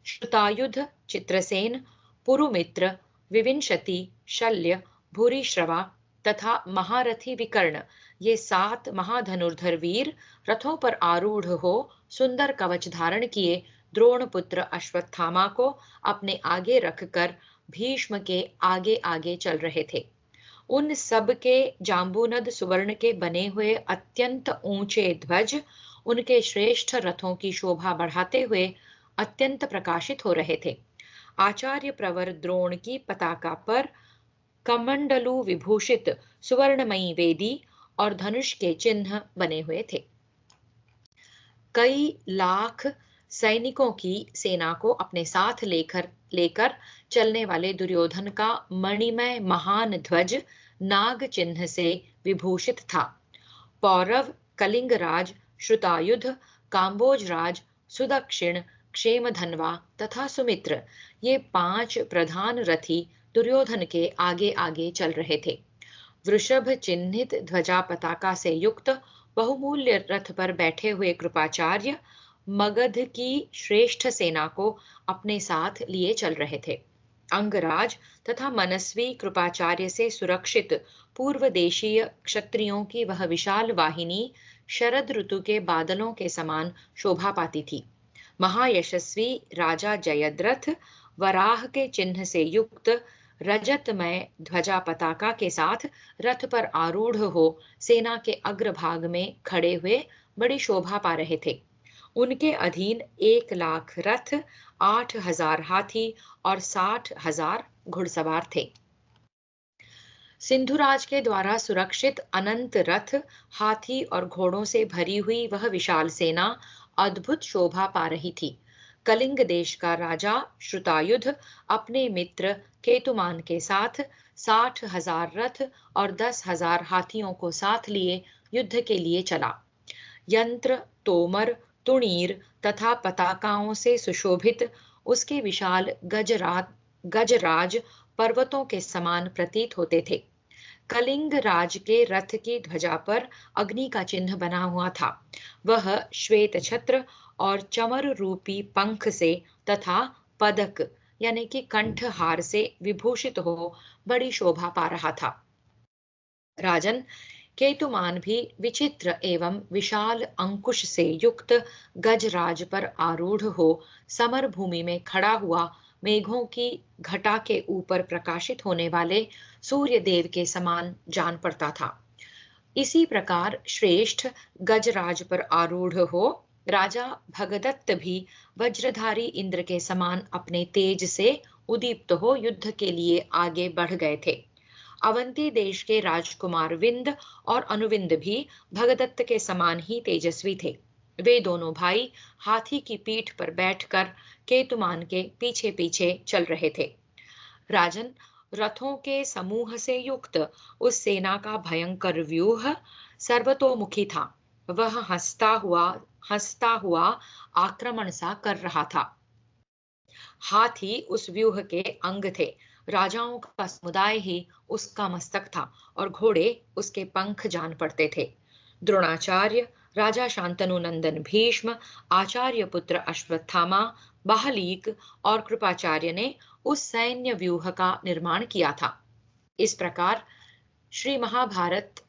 श्रुतायुध, चित्रसेन, पुरुमित्र, विविंशति, शल्य, भूरिश्रवा तथा महारथी विकर्ण, ये 7 महाधनुर्धर वीर रथों पर आरूढ़ हो सुंदर कवच धारण किए द्रोणपुत्र अश्वत्थामा को अपने आगे रखकर भीष्म के आगे आगे चल रहे थे। उन सब के जांबूनद सुवर्ण के बने हुए अत्यंत ऊंचे ध्वज उनके श्रेष्ठ रथों की शोभा बढ़ाते हुए अत्यंत प्रकाशित हो रहे थे। आचार्य प्रवर द्रोण की पताका पर कमंडलु विभूषित सुवर्णमयी वेदी और धनुष के चिन्ह बने हुए थे। कई लाख सैनिकों की सेना को अपने साथ लेकर चलने वाले दुर्योधन का मणिमय महान ध्वज नाग चिन्ह से विभूषित था। पौरव, कलिंगराज, श्रुतायुध, काम्बोजराज, सुदक्षिण, क्षेमधनवा तथा सुमित्र, ये 5 प्रधान रथी दुर्योधन के आगे आगे चल रहे थे। वृषभ चिन्हित ध्वजा पताका से युक्त बहुमूल्य रथ पर बैठे हुए कृपाचार्य मगध की श्रेष्ठ सेना को अपने साथ लिए चल रहे थे। अंगराज तथा मनस्वी कृपाचार्य से सुरक्षित पूर्व देशीय क्षत्रियों की वह विशाल वाहिनी शरद ऋतु के बादलों के समान शोभा पाती थी। महायशस्वी राजा जयद्रथ वराह के चिन्ह से युक्त रजतमय ध्वजा पताका के साथ रथ पर आरूढ़ हो सेना के अग्रभाग में खड़े हुए बड़ी शोभा पा रहे थे। उनके अधीन 1 लाख रथ, 8,000 हाथी और 60,000 घुड़सवार थे। सिंधुराज के द्वारा सुरक्षित अनंत रथ, हाथी और घोड़ों से भरी हुई वह विशाल सेना अद्भुत शोभा पा रही थी। कलिंग देश का राजा श्रुतायुध अपने मित्र केतुमान के साथ 60,000 रथ और 10,000 हाथियों को साथ लिए युद्ध के लिए चला। यंत्र, तोमर, तुणीर तथा पताकाओं से सुशोभित उसके विशाल गजराज पर्वतों के समान प्रतीत होते थे। कलिंग राज के रथ की ध्वजा पर अग्नि का चिन्ह बना हुआ था। वह श्वेत छत्र और चमर रूपी पंख से तथा पदक यानी कि कंठहार से विभूषित हो बड़ी शोभा पा रहा था। राजन केतुमान भी विचित्र एवं विशाल अंकुश से युक्त गजराज पर आरूढ़ हो समर भूमि में खड़ा हुआ मेघों की घटा के ऊपर प्रकाशित होने वाले सूर्य देव के समान जान पड़ता था। इसी प्रकार श्रेष्ठ गजराज पर आरूढ़ हो राजा भगदत्त भी वज्रधारी इंद्र के समान अपने तेज से उदीप्त हो युद्ध के लिए आगे बढ़ गए थे। अवंती देश के राजकुमार विंद और अनुविंद भी भगदत्त के समान ही तेजस्वी थे। वे दोनों भाई हाथी की पीठ पर बैठकर केतुमान के पीछे पीछे चल रहे थे। राजन, रथों के समूह से युक्त उस सेना का भयंकर व्यूह सर्वतोमुखी था। वह हंसता हुआ आक्रमण सा कर रहा था। हाथी उस व्यूह के अंग थे। राजाओं का समुदाय ही उसका मस्तक था और घोड़े उसके पंख जान पड़ते थे। द्रोणाचार्य, राजा शांतनु नंदन भीष्म, आचार्य पुत्र अश्वत्थामा, बाहलीक और कृपाचार्य ने उस सैन्य व्यूह का निर्माण किया था। इस प्रकार श्री महाभारत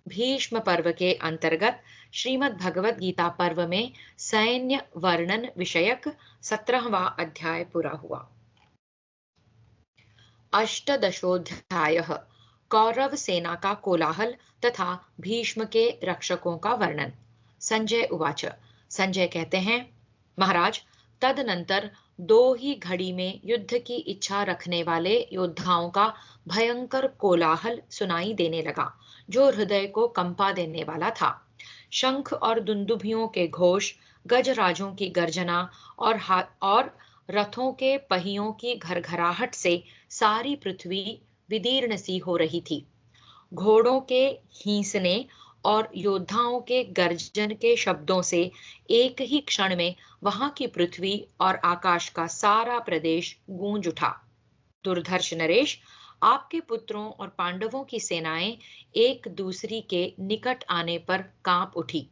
भीष्म पर्व के अंतर्गत श्रीमद् भगवद गीता पर्व में सैन्य वर्णन विषयक 17वां अध्याय पूरा हुआ। अष्टदशोऽध्यायः कौरव सेना का कोलाहल तथा भीष्म के रक्षकों का वर्णन। संजय उवाच। संजय कहते हैं, महाराज, तदनंतर 2 ही घड़ी में युद्ध की इच्छा रखने वाले योद्धाओं का भयंकर कोलाहल सुनाई देने लगा, जो हृदय को कंपा देने वाला था। शंख और दुंदुभियों के घोष, गजराजों की गर्जना और रथों के पहियों की घरघराहट से सारी पृथ्वी विदीर्ण सी हो रही थी। घोड़ों के हींसने और योद्धाओं के गर्जन के शब्दों से एक ही क्षण में वहां की पृथ्वी और आकाश का सारा प्रदेश गूंज उठा। दुर्धर्ष नरेश, आपके पुत्रों और पांडवों की सेनाएं एक दूसरी के निकट आने पर कांप उठी।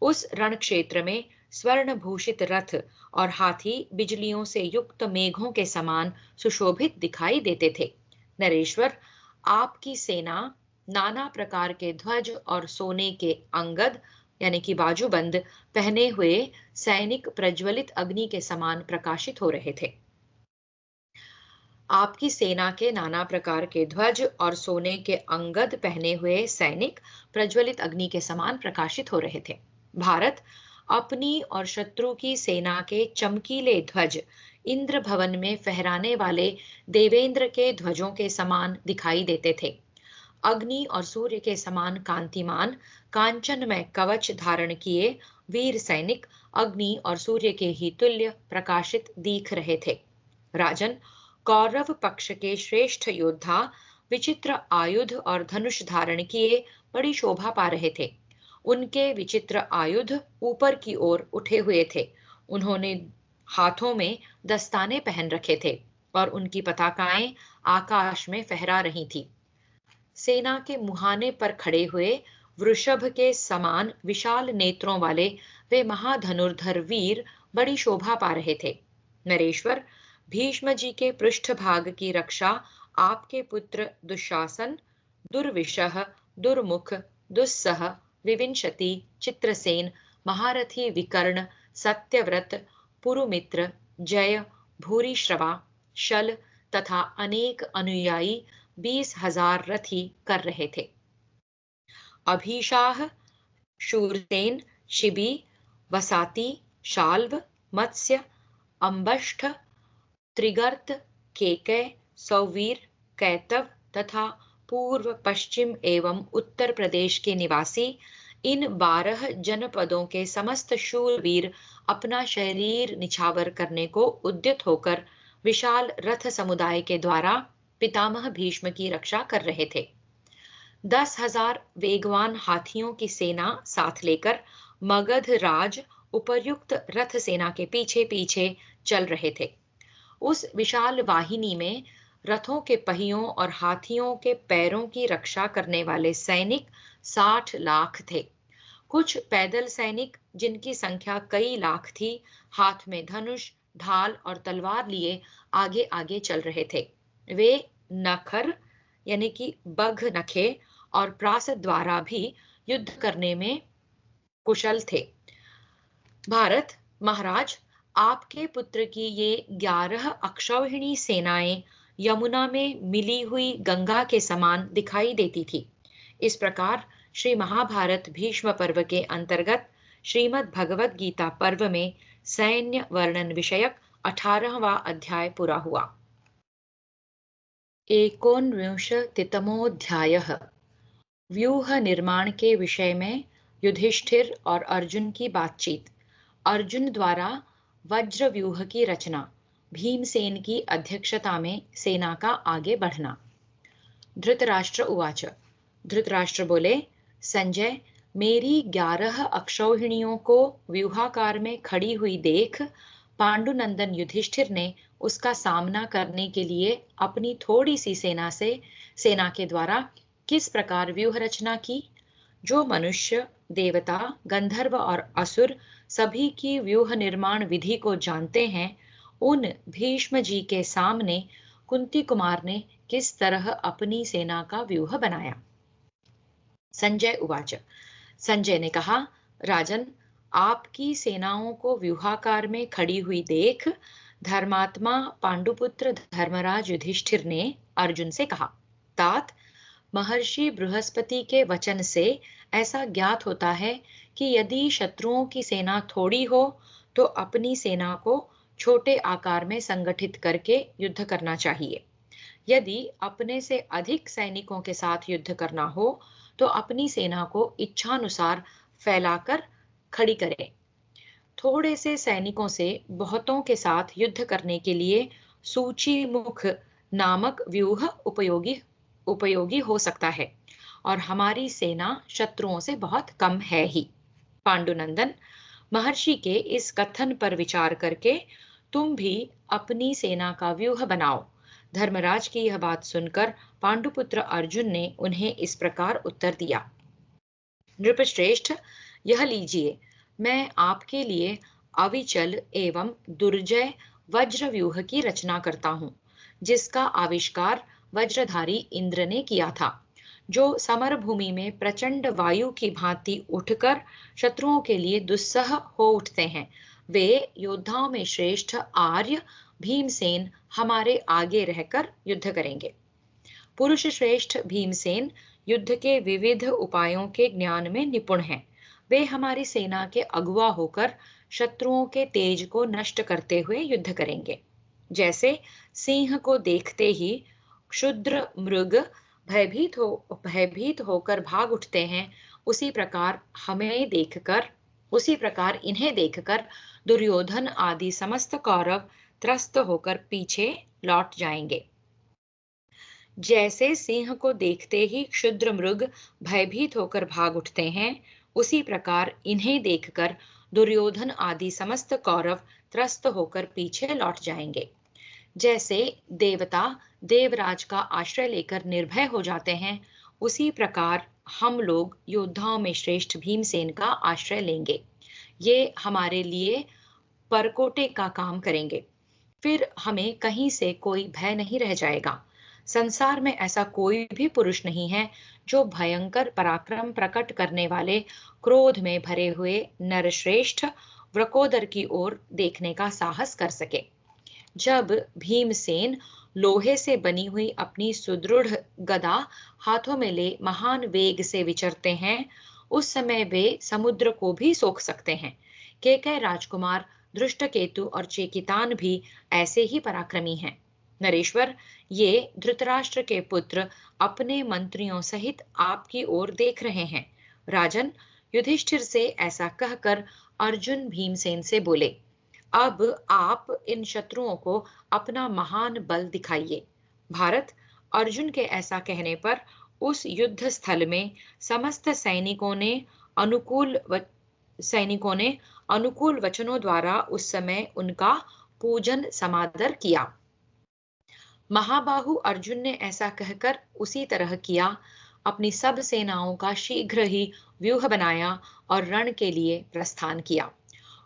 उस रण क्षेत्र में स्वर्ण भूषित रथ और हाथी बिजलियों से युक्त मेघों के समान सुशोभित दिखाई देते थे। नरेश्वर, आपकी सेना नाना प्रकार के ध्वज और सोने के अंगद यानी कि बाजूबंद पहने हुए सैनिक प्रज्वलित अग्नि के समान प्रकाशित हो रहे थे। आपकी सेना के नाना प्रकार के ध्वज और सोने के अंगद पहने हुए सैनिक प्रज्वलित अग्नि के समान प्रकाशित हो रहे थे। भारत अपनी और शत्रु की सेना के चमकीले ध्वज इंद्र भवन में फहराने वाले देवेंद्र के ध्वजों के समान दिखाई देते थे। अग्नि और सूर्य के समान कांतिमान कांचन में कवच धारण किए वीर सैनिक अग्नि और सूर्य के ही तुल्य प्रकाशित दिख रहे थे। राजन, कौरव पक्ष के श्रेष्ठ योद्धा विचित्र आयुध और धनुष धारण किए बड़ी शोभा पा रहे थे। उनके विचित्र आयुध ऊपर की ओर उठे हुए थे। उन्होंने हाथों में दस्ताने पहन रखे थे और उनकी पताकाएं आकाश में फहरा रही थी। सेना के मुहाने पर खड़े हुए वृषभ के समान विशाल नेत्रों वाले वे महाधनुर्धर वीर बड़ी शोभा पा रहे थे। नरेश्वर, भीष्म जी के पृष्ठभाग की रक्षा आपके पुत्र दुशासन, दुर्विशह, दुर्मुख, दुस्सह, विविंशति, चित्रसेन, महारथी विकर्ण, सत्यव्रत, पुरुमित्र, जय, भूरिश्रवा, शल तथा अनेक अनुयायी 20,000 रथी कर रहे थे। अभिशाह, शूरसेन, शिबी, वसाती, शाल्व, मत्स्य, अंबष्ठ, त्रिगर्त, केकय, सौवीर, कैतव तथा पूर्व, पश्चिम एवं उत्तर प्रदेश के निवासी इन 12 जनपदों के समस्त शूरवीर अपना शरीर निछावर करने को उद्यत होकर विशाल रथ समुदाय के द्वारा पितामह भीष्म की रक्षा कर रहे थे। 10,000 वेगवान हाथियों की सेना साथ लेकर मगध राज उपर्युक्त रथ सेना के पीछे पीछे चल रहे थे। उस विशाल वाहिनी में रथों के पहियों और हाथियों के पैरों की रक्षा करने वाले सैनिक 60 लाख थे। कुछ पैदल सैनिक जिनकी संख्या कई लाख थी, हाथ में धनुष, ढाल और तलवार लिए आगे आगे चल रहे थे। वे नखर यानी कि बघ नखे और प्रास द्वारा भी युद्ध करने में कुशल थे। भारत महाराज, आपके पुत्र की ये 11 अक्षौहिणी सेनाएं यमुना में मिली हुई गंगा के समान दिखाई देती थी। इस प्रकार श्री महाभारत भीष्म पर्व के अंतर्गत श्रीमद् भगवद गीता पर्व में सैन्य वर्णन विषयक 18वां अध्याय पूरा हुआ। 49तमोऽध्यायः व्यूह निर्माण के विषय में युधिष्ठिर और अर्जुन की बातचीत। अर्जुन द्वारा वज्र व्यूह की रचना, भीमसेन की अध्यक्षता में सेना का आगे बढ़ना। धृतराष्ट्र उवाच, धृतराष्ट्र बोले, संजय, मेरी 11 अक्षौहिणियों को व्यूहाकार में खड़ी हुई देख पांडुनंदन युधिष्ठिर ने उसका सामना करने के लिए अपनी थोड़ी सी सेना के द्वारा किस प्रकार व्यूह रचना की। जो मनुष्य, देवता, गंधर्व और असुर सभी की व्यूह निर्माण विधि को जानते हैं, उन भीष्म जी के सामने कुंती कुमार ने किस तरह अपनी सेना का व्यूह बनाया। संजय उवाच, संजय ने कहा, राजन, आपकी सेनाओं को व्यूहाकार में खड़ी हुई देख धर्मात्मा पांडुपुत्र धर्मराज युधिष्ठिर ने अर्जुन से कहा, तात, महर्षि बृहस्पति के वचन से ऐसा ज्ञात होता है कि यदि शत्रुओं की सेना थोड़ी हो तो अपनी सेना को छोटे आकार में संगठित करके युद्ध करना चाहिए। यदि अपने से अधिक सैनिकों के साथ युद्ध करना हो तो अपनी सेना को इच्छानुसार फैलाकर खड़ी करें। थोड़े से सैनिकों से बहुतों के साथ युद्ध करने के लिए सूचीमुख नामक व्यूह उपयोगी हो सकता है और हमारी सेना शत्रुओं से बहुत कम है ही। पांडुनंदन, महर्षि के इस कथन पर विचार करके तुम भी अपनी सेना का व्यूह बनाओ। धर्मराज की यह बात सुनकर पांडुपुत्र अर्जुन ने उन्हें इस प्रकार उत्तर दिया, नृपश्रेष्ठ, यह लीजिए, मैं आपके लिए अविचल एवं दुर्जय वज्र व्यूह की रचना करता हूँ, जिसका आविष्कार वज्रधारी इंद्र ने किया था, जो समर भूमि में प्रचंड वायु की भांति उठकर शत्रुओं के लिए दुस्सह हो उठते हैं। वे योद्धाओं में श्रेष्ठ आर्य भीमसेन हमारे आगे रहकर युद्ध करेंगे। पुरुष श्रेष्ठ भीमसेन युद्ध के विविध उपायों के ज्ञान में निपुण हैं। वे हमारी सेना के अगुवा होकर शत्रुओं के तेज को नष्ट करते हुए युद्ध करेंगे। जैसे सिंह को देखते ही क्षुद्र मृग भयभीत होकर भाग उठते हैं, उसी प्रकार इन्हें देखकर दुर्योधन आदि समस्त कौरव त्रस्त होकर पीछे लौट जाएंगे। जैसे सिंह को देखते ही क्षुद्र मृग भयभीत होकर भाग उठते हैं, उसी प्रकार इन्हें देखकर दुर्योधन आदि समस्त कौरव त्रस्त होकर पीछे लौट जाएंगे। जैसे देवता देवराज का आश्रय लेकर निर्भय हो जाते हैं, उसी प्रकार हम लोग योद्धाओं में श्रेष्ठ भीमसेन का आश्रय लेंगे। ये हमारे लिए परकोटे का काम करेंगे। फिर हमें कहीं से कोई भय नहीं रह जाएगा। संसार में ऐसा कोई भी पुरुष नहीं है जो भयंकर पराक्रम प्रकट करने वाले क्रोध में भरे हुए नरश्रेष्ठ वृकोदर की ओर देखने का साहस कर सके। जब भीमसेन लोहे से बनी हुई अपनी सुदृढ़ गदा हाथों में ले महान वेग से विचरते हैं, उस समय वे समुद्र को भी सोख सकते हैं। केकय राजकुमार धृष्टकेतु और चेकितान भी ऐसे ही पराक्रमी हैं। नरेश्वर, ये धृतराष्ट्र के पुत्र अपने मंत्रियों सहित आपकी ओर देख रहे हैं। राजन, युधिष्ठिर से ऐसा कहकर अर्जुन भीमसेन से बोले, अब आप इन शत्रुओं को अपना महान बल दिखाइए। भारत, अर्जुन के ऐसा कहने पर उस युद्ध स्थल में समस्त सैनिकों ने अनुकूल वचनों द्वारा उस समय उनका पूजन समादर किया। महाबाहु अर्जुन ने ऐसा कहकर उसी तरह किया। अपनी सब सेनाओं का शीघ्र ही व्यूह बनाया और रण के लिए प्रस्थान किया।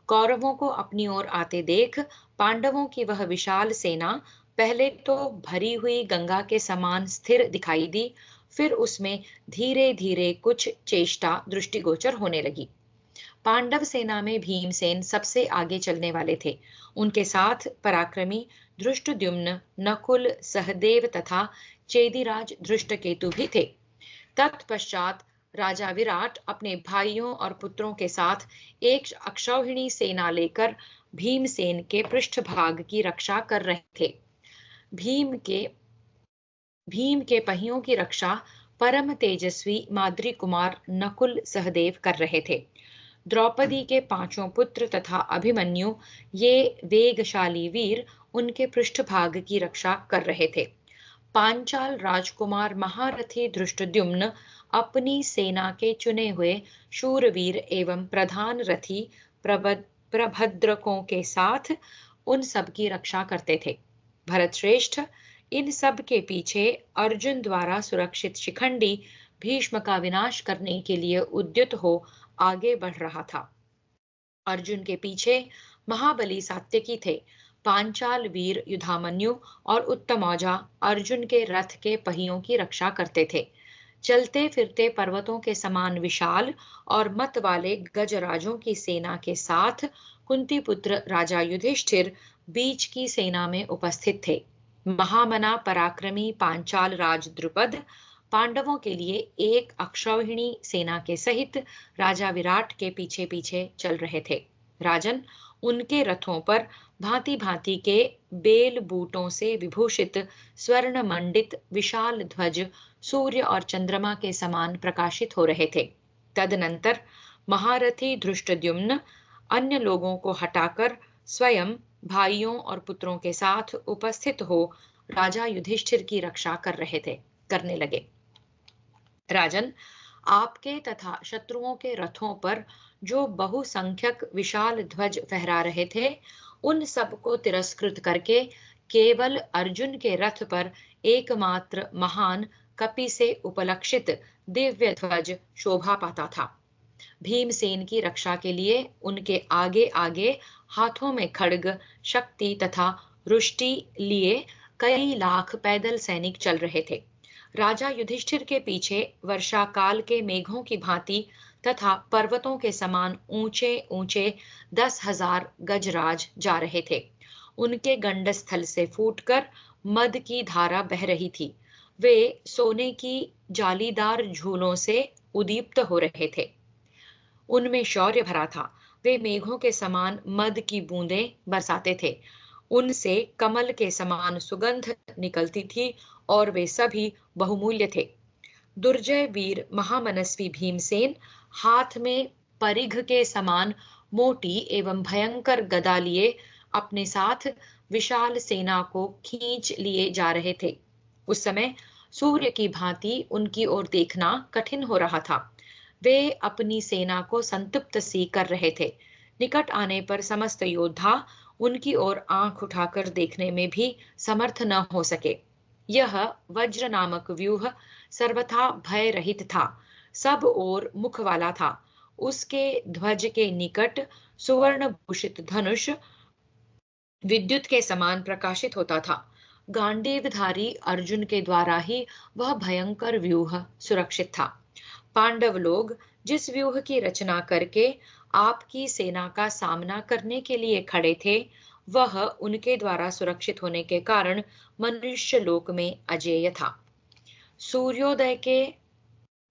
कौरवों को अपनी ओर आते देख पांडवों की वह विशाल सेना पहले तो भरी हुई गंगा के समान स्थिर दिखाई दी, फिर उसमें धीरे धीरे कुछ चेष्टा दृष्टिगोचर होने लगी। पांडव सेना में भीमसेन सबसे आगे चलने वाले थे। उनके साथ पराक्रमी धृष्टद्युम्न, नकुल, सहदेव तथा चेदिराज धृष्टकेतु भी थे। तत्पश्चात राजा विराट अपने भाइयों और पुत्रों के साथ एक अक्षौहिणी सेना लेकर भीमसेन के पृष्ठभाग की रक्षा कर रहे थे। भीम के पहियों की रक्षा परम तेजस्वी माद्री कुमार नकुल सहदेव कर रहे थे। द्रौपदी के 5 पुत्र तथा अभिमन्यु, ये वेगशाली वीर, उनके पृष्ठभाग की रक्षा कर रहे थे। पांचाल राजकुमार महारथी धृष्टद्युम्न अपनी सेना के चुने हुए शूरवीर एवं प्रधान रथी प्रभद्रकों के साथ उन सब की रक्षा करते थे। भरत श्रेष्ठ, इन सब के पीछे अर्जुन द्वारा सुरक्षित शिखंडी भीष्म का विनाश करने के लिए उद्युत हो आगे बढ़ रहा था। अर्जुन के पीछे महाबली सात्यकी थे। पांचाल वीर युधामन्यु और उत्तमौजा अर्जुन के रथ के पहियों की रक्षा करते थे। चलते फिरते पर्वतों के समान विशाल और मत वाले गजराजों की सेना के साथ कुंती पुत्र राजा युधिष्ठिर बीच की सेना में उपस्थित थे। महामना पराक्रमी पांचाल राज द्रुपद पांडवों के लिए एक अक्षौहिणी सेना के सहित राजा विराट के पीछे पीछे चल रहे थे। राजन, उनके रथों पर भांति भांति के बेल बूटों से विभूषित स्वर्ण मंडित विशाल ध्वज सूर्य और चंद्रमा के समान प्रकाशित हो रहे थे। तदनंतर महारथी धृष्टद्युम्न अन्य लोगों को हटाकर स्वयं भाइयों और पुत्रों के साथ उपस्थित हो राजा युधिष्ठिर की रक्षा करने लगे। राजन, आपके तथा शत्रुओं के रथों पर जो बहुसंख्यक विशाल ध्वज फहरा रहे थे, उन सब को तिरस्कृत करके केवल अर्जुन के रथ पर एकमात्र महान कपि से उपलक्षित दिव्य ध्वज शोभा पाता था। भीमसेन की रक्षा के लिए उनके आगे आगे हाथों में खड्ग, शक्ति तथा रुष्टि लिए कई लाख पैदल सैनिक चल रहे थे। राजा युधिष्ठिर के पीछे वर्षा काल के मेघों की भांति तथा पर्वतों के समान ऊंचे ऊंचे 10,000 गजराज जा रहे थे। उनके गंडस्थल से फूटकर मद की धारा बह रही थी। वे सोने की जालीदार झूलों से उद्दीप्त हो रहे थे। उनमें शौर्य भरा था। वे मेघों के समान मद की बूंदें बरसाते थे। उनसे कमल के समान सुगंध निकलती थी और वे सभी बहुमूल्य थे। दुर्जय वीर महामनस्वी भीमसेन हाथ में परिघ के समान मोटी एवं भयंकर गदा लिए अपने साथ विशाल सेना को खींच लिए जा रहे थे। उस समय सूर्य की भांति उनकी ओर देखना कठिन हो रहा था। वे अपनी सेना को संतप्त सी कर रहे थे। निकट आने पर समस्त योद्धा उनकी ओर आंख उठाकर देखने में भी समर्थ न हो सके। यह वज्र नामक व्यूह सर्वथा भय रहित था, सब ओर मुख वाला था। उसके ध्वज के निकट सुवर्ण भूषित धनुष विद्युत के समान प्रकाशित होता था। गांडीवधारी अर्जुन के द्वारा ही वह भयंकर व्यूह सुरक्षित था। पांडव लोग जिस व्यूह की रचना करके आपकी सेना का सामना करने के लिए खड़े थे, वह उनके द्वारा सुरक्षित होने के कारण मनुष्य लोक में अजेय था। सूर्योदय के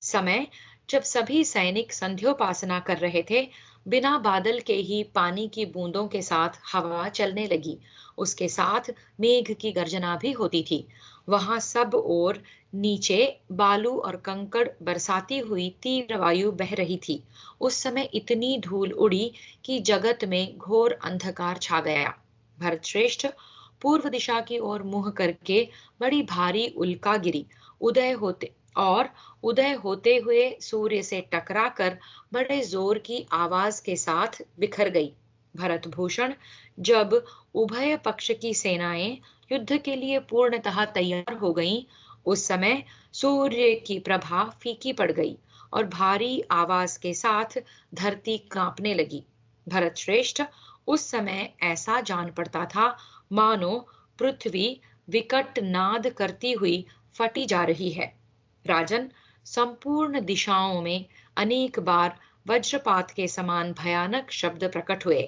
समय जब सभी सैनिक संध्योपासना कर रहे थे, बिना बादल के ही पानी की बूंदों के साथ हवा चलने लगी। उसके साथ मेघ की गर्जना भी होती थी। वहां सब ओर नीचे बालू और कंकड़ बरसाती हुई तीव्र वायु बह रही थी। उस समय इतनी धूल उड़ी कि जगत में घोर अंधकार छा गया। भरतश्रेष्ठ पूर्व दिशा की ओर मुंह करके बड़ी भारी उल्का गिरी। उदय होते हुए सूर्य से टकराकर बड़े जोर की आवाज के साथ बिखर गई। भरत भूषण जब उभय पक्ष की सेनाएं युद्ध के लिए पूर्णतः तैयार हो गईं, उस समय सूर्य की प्रभा फीकी पड़ गई और भारी आवाज के साथ धरती कांपने लगी। भरत श्रेष्ठ उस समय ऐसा जान पड़ता था मानो पृथ्वी विकट नाद करती हुई फटी जा रही है। राजन, संपूर्ण दिशाओं में अनेक बार वज्रपात के समान भयानक शब्द प्रकट हुए।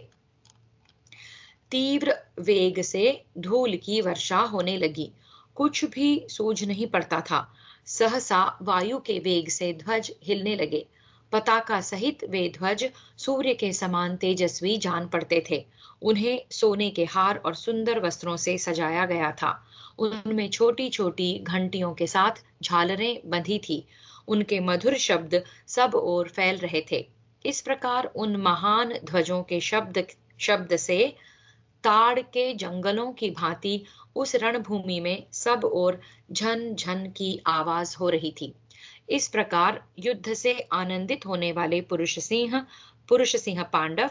तीव्र वेग से धूल की वर्षा होने लगी। कुछ भी सूझ नहीं पड़ता था। सहसा वायु के वेग से ध्वज हिलने लगे। पताका सहित वे ध्वज सूर्य के समान तेजस्वी जान पड़ते थे। उन्हें सोने के हार और सुंदर वस्त्रों से सजाया गया था। उनमें छोटी छोटी घंटियों के साथ झालरें बंधी थी। उनके मधुर शब्द सब ओर फैल रहे थे। इस प्रकार उन महान ध्वजों के शब्द से ताड़ के जंगलों की भांति उस रणभूमि में सब ओर झन झन की आवाज हो रही थी। इस प्रकार युद्ध से आनंदित होने वाले पुरुष सिंह पांडव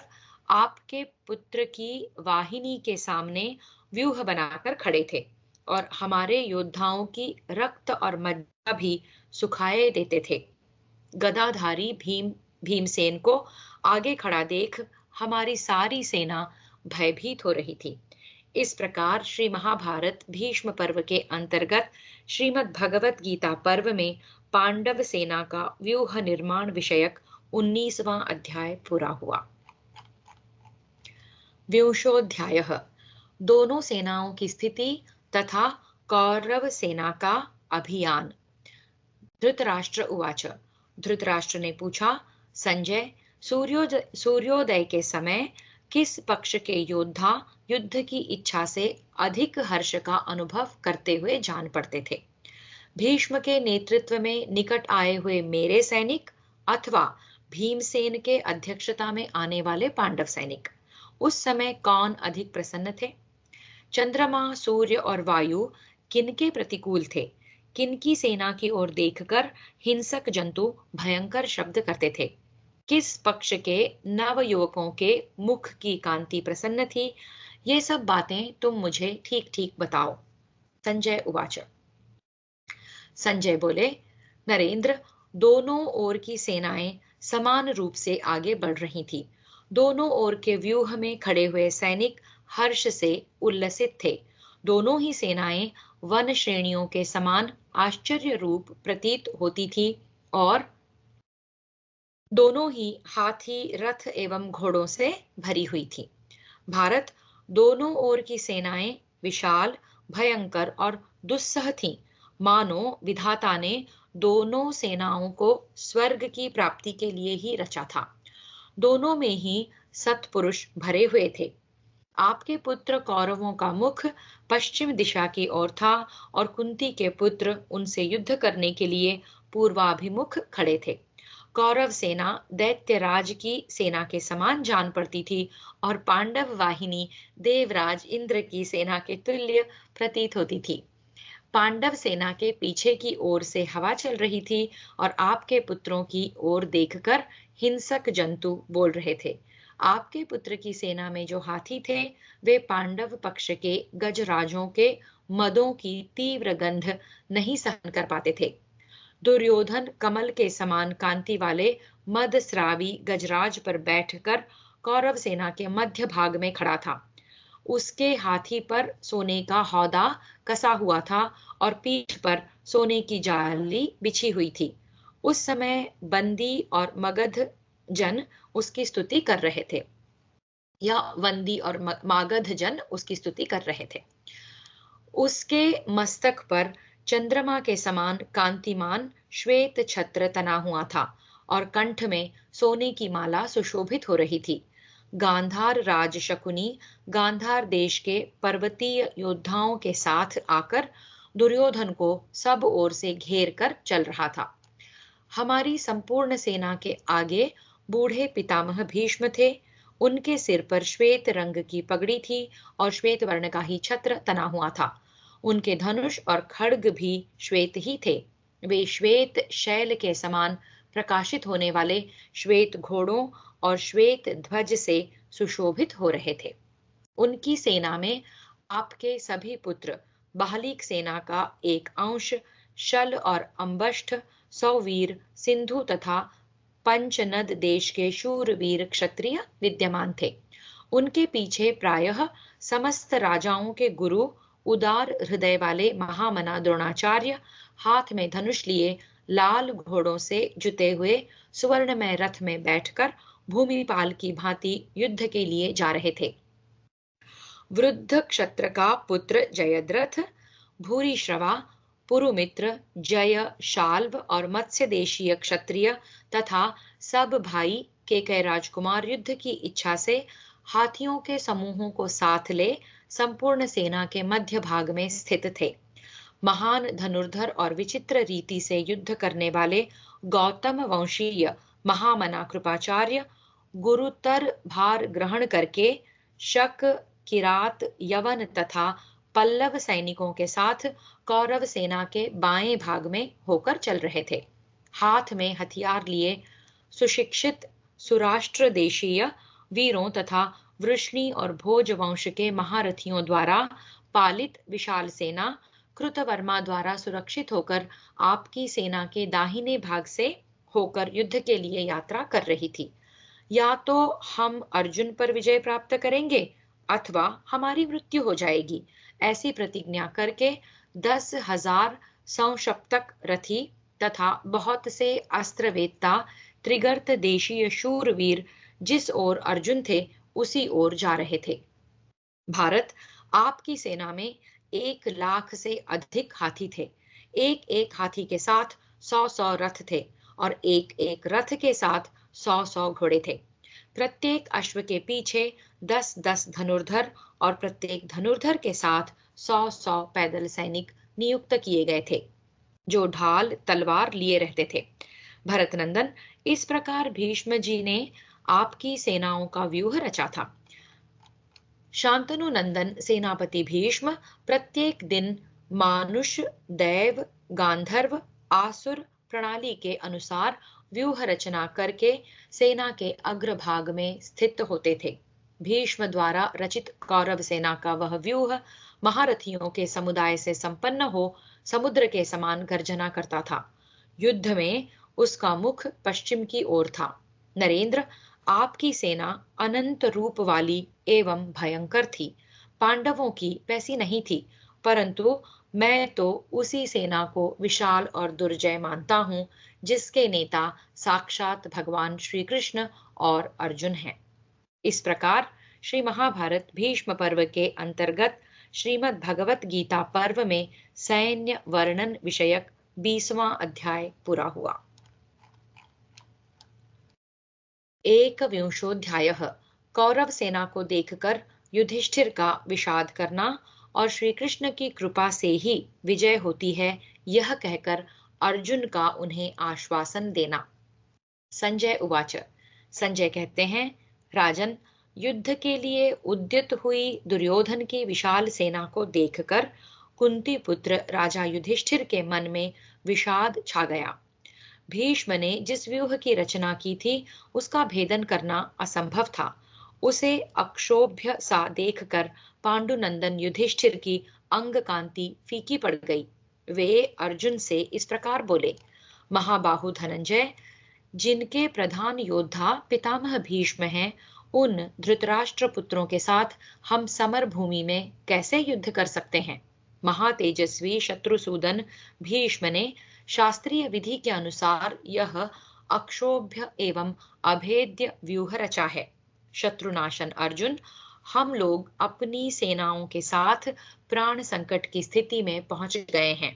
आपके पुत्र की वाहिनी के सामने व्यूह बनाकर खड़े थे और हमारे योद्धाओं की रक्त और मज्जा भी सुखाए देते थे। गदाधारी भीमसेन को आगे खड़ा देख हमारी सारी सेना भयभीत हो रही थी। इस प्रकार श्री महाभारत भीष्म पर्व के अंतर्गत श्रीमद् भगवत गीता पर्व में पांडव सेना का व्यूह निर्माण विषयक 19वां अध्याय पूरा हुआ। विंशोऽध्यायः दोनों सेनाओं की स्थिति तथा कौरव सेना का अभियान। धृतराष्ट्र उवाच। धृतराष्ट्र ने पूछा, संजय, सूर्योदय के समय किस पक्ष के योद्धा युद्ध की इच्छा से अधिक हर्ष का अनुभव करते हुए जान पड़ते थे? भीष्म के नेतृत्व में निकट आए हुए मेरे सैनिक अथवा भीमसेन के अध्यक्षता में आने वाले पांडव सैनिक? उस समय कौन अधिक प्रसन्न थे? चंद्रमा, सूर्य और वायु किनके प्रतिकूल थे? किनकी सेना की ओर देखकर हिंसक जंतु भयंकर शब्द करते थे? किस पक्ष के नव युवकों के मुख की कांति प्रसन्न थी? ये सब बातें तुम मुझे ठीक ठीक बताओ। संजय उवाच। संजय बोले, नरेंद्र, दोनों ओर की सेनाएं समान रूप से आगे बढ़ रही थी। दोनों ओर के व्यूह में खड़े हुए सैनिक हर्ष से उल्लसित थे। दोनों ही सेनाएं वन श्रेणियों के समान आश्चर्य रूप प्रतीत होती थी और दोनों ही हाथी, रथ एवं घोड़ों से भरी हुई थी। भारत दोनों ओर की सेनाएं विशाल, भयंकर और दुस्सह थीं, मानो विधाता ने दोनों सेनाओं को स्वर्ग की प्राप्ति के लिए ही रचा था। दोनों में ही सत्पुरुष भरे हुए थे। आपके पुत्र कौरवों का मुख पश्चिम दिशा की ओर था और कुंती के पुत्र उनसे युद्ध करने के लिए पूर्वाभिमुख खड़े थे। कौरव सेना दैत्यराज की सेना के समान जान पड़ती थी और पांडव वाहिनी देवराज इंद्र की सेना के तुल्य प्रतीत होती थी। पांडव सेना के पीछे की ओर से हवा चल रही थी और आपके पुत्रों की ओर देखकर हिंसक जंतु बोल रहे थे। आपके पुत्र की सेना में जो हाथी थे, वे पांडव पक्ष के गजराजों के मदों की तीव्र गंध नहीं सहन कर पाते थे। दुर्योधन कमल के समान कांति वाले मदस्रावी गजराज पर बैठकर कौरव सेना के मध्य भाग में खड़ा था। उसके हाथी पर सोने का हौदा कसा हुआ था और पीठ पर सोने की जाली बिछी हुई थी। उस समय बंदी और मगध जन उसकी स्तुति कर रहे थे, या वंदी और मागध जन उसकी स्तुति कर रहे थे। उसके मस्तक पर चंद्रमा के समान कांतिमान श्वेत छत्र तना हुआ था और कंठ में सोने की माला सुशोभित हो रही थी। गांधार राज शकुनी गांधार देश के पर्वतीय योद्धाओं के साथ आकर दुर्योधन को सब ओर से घेर कर चल रहा था। हमारी संपूर्ण सेना के आगे बूढ़े पितामह भीष्म थे। उनके सिर पर श्वेत रंग की पगड़ी थी और श्वेत वर्ण का ही छत्र तना हुआ था। उनके धनुष और खड्ग भी श्वेत ही थे। वे श्वेत शैल के समान प्रकाशित होने वाले श्वेत घोड़ों और श्वेत ध्वज से सुशोभित हो रहे थे। उनकी सेना में आपके सभी पुत्र, बाहलिक सेना का एक अंश, शल और अम्बष्ठ, सौवीर, सिंधु तथा पंचनद देश के शूरवीर क्षत्रिय विद्यमान थे। उनके पीछे प्रायः समस्त राजाओं के गुरु, उदार हृदय वाले महामना द्रोणाचार्य हाथ में धनुष लिए लाल घोड़ों से जुते हुए सुवर्णमय रथ में बैठकर भूमिपाल की भांति युद्ध के लिए जा रहे थे। वृद्ध क्षत्र का पुत्र जयद्रथ, भूरिश्रवा, पुरुमित्र, जय, शाल्व और मत्स्य देशीय क्षत्रिय तथा सब भाई केकय राजकुमार युद्ध की इच्छा से हाथियों के समूहों को साथ ले संपूर्ण सेना के मध्य भाग में स्थित थे। महान धनुर्धर और विचित्र रीति से युद्ध करने वाले गौतम वंशीय महामना कृपाचार्य गुरुतर भार ग्रहण करके शक, किरात, यवन तथा पल्लव सैनिकों के साथ कौरव सेना के बाएं भाग में होकर चल रहे थे। हाथ में हथियार लिए सुशिक्षित सुराष्ट्र देशीय वीरों तथा वृष्णि और भोज वंश के महारथियों द्वारा पालित विशाल सेना कृतवर्मा द्वारा सुरक्षित होकर आपकी सेना के दाहिने भाग से होकर युद्ध के लिए यात्रा कर रही थी। या तो हम अर्जुन पर विजय प्राप्त करेंगे अथवा हमारी मृत्यु हो जाएगी, ऐसी प्रतिज्ञा करके 10,000 संशप्तक रथी तथा बहुत से अस्त्रवेत्ता त्रिगर्त देशीय शूरवीर जिस ओर अर्जुन थे उसी ओर जा रहे थे। भारत आपकी सेना में 1 लाख से अधिक हाथी थे। एक एक हाथी के साथ 100-100 रथ थे और एक एक रथ के साथ 100-100 घोड़े थे। प्रत्येक अश्व के पीछे 10-10 धनुर्धर और प्रत्येक धनुर्धर के साथ 100-100 पैदल सैनिक नियुक्त किए गए थे, जो ढाल तलवार लिए रहते थे। भरतनंदन, इस प्रकार भीष्म जी ने आपकी सेनाओं का व्यूह रचा था। शांतनु नंदन सेनापति भीष्म प्रत्येक दिन मानुष, दैव, गांधर्व, आसुर प्रणाली के अनुसार व्यूह रचना करके सेना के अग्रभाग में स्थित होते थे। भीष्म द्वारा रचित कौरव सेना का वह व्यूह महारथियों के समुदाय से संपन्न हो समुद्र के समान गर्जना करता था। युद्ध में उसका मुख पश्चिम की ओर था। नरेंद्र, आपकी सेना अनंत रूप वाली एवं भयंकर थी। पांडवों की वैसी नहीं थी, परंतु मैं तो उसी सेना को विशाल और दुर्जय मानता हूँ जिसके नेता साक्षात भगवान श्री कृष्ण और अर्जुन हैं। इस प्रकार श्री महाभारत भीष्म पर्व के अंतर्गत श्रीमद् भगवत गीता पर्व में सैन्य वर्णन विषयक 20वां अध्याय पूरा हुआ। एकविंशोऽध्यायः कौरव सेना को देखकर युधिष्ठिर का विषाद करना और श्री कृष्ण की कृपा से ही विजय होती है, यह कहकर अर्जुन का उन्हें आश्वासन देना। संजय उवाच। संजय कहते हैं, राजन, युद्ध के लिए उद्यत हुई दुर्योधन की विशाल सेना को देखकर कुंती पुत्र राजा युधिष्ठिर के मन में विषाद छा गया। भीष्म ने जिस व्यूह की रचना की थी उसका भेदन करना असंभव था। उसे अक्षोभ्य सा देखकर पांडुनंदन युधिष्ठिर की अंग कांति फीकी पड़ गई। वे अर्जुन से इस प्रकार बोले, महाबाहु धनंजय, जिनके प्रधान योद्धा पितामह भीष्म हैं, उन धृतराष्ट्र पुत्रों के साथ हम समर भूमि में कैसे युद्ध कर सकते हैं। महातेजस्वी शत्रुसूदन भीष्म ने शास्त्रीय विधि के अनुसार यह अक्षोभ्य एवं अभेद्य व्यूह रचा है। शत्रुनाशन अर्जुन, हम लोग अपनी सेनाओं के साथ प्राण संकट की स्थिति में पहुंच गए हैं।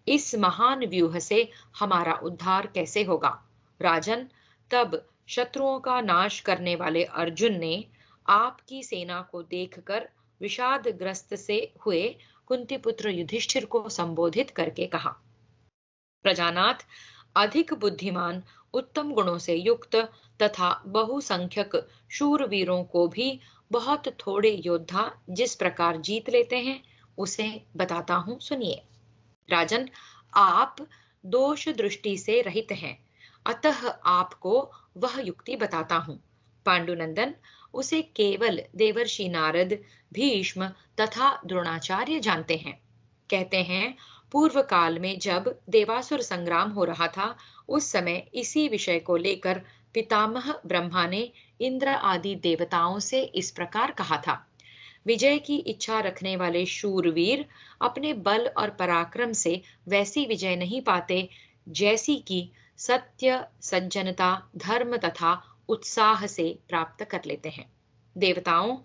इस महान व्यूह से हमारा उद्धार कैसे होगा। राजन, तब शत्रुओं का नाश करने वाले अर्जुन ने आपकी सेना को देखकर विषादग्रस्त से हुए कुंती पुत्र युधिष्ठिर को संबोधित करके कहा, प्रजानाथ, अधिक बुद्धिमान, उत्तम गुणों से युक्त तथा बहुसंख्यक शूरवीरों को भी बहुत थोड़े योद्धा जिस प्रकार जीत लेते हैं, उसे बताता हूं, सुनिए। राजन, आप दोष दृष्टि से रहित हैं, अतः आपको वह युक्ति बताता हूं। पांडुनंदन, उसे केवल देवर्षि नारद, भीष्म तथा द्रोणाचार्य जानते हैं। कहते हैं, पूर्व काल में जब देवासुर संग्राम हो रहा था, उस समय इसी विषय को लेकर पितामह ब्रह्मा ने इंद्र आदि देवताओं से इस प्रकार कहा था, विजय की इच्छा रखने वाले शूरवीर अपने बल और पराक्रम से वैसी विजय नहीं पाते जैसी कि सत्य, सज्जनता, धर्म तथा उत्साह से प्राप्त कर लेते हैं। देवताओं,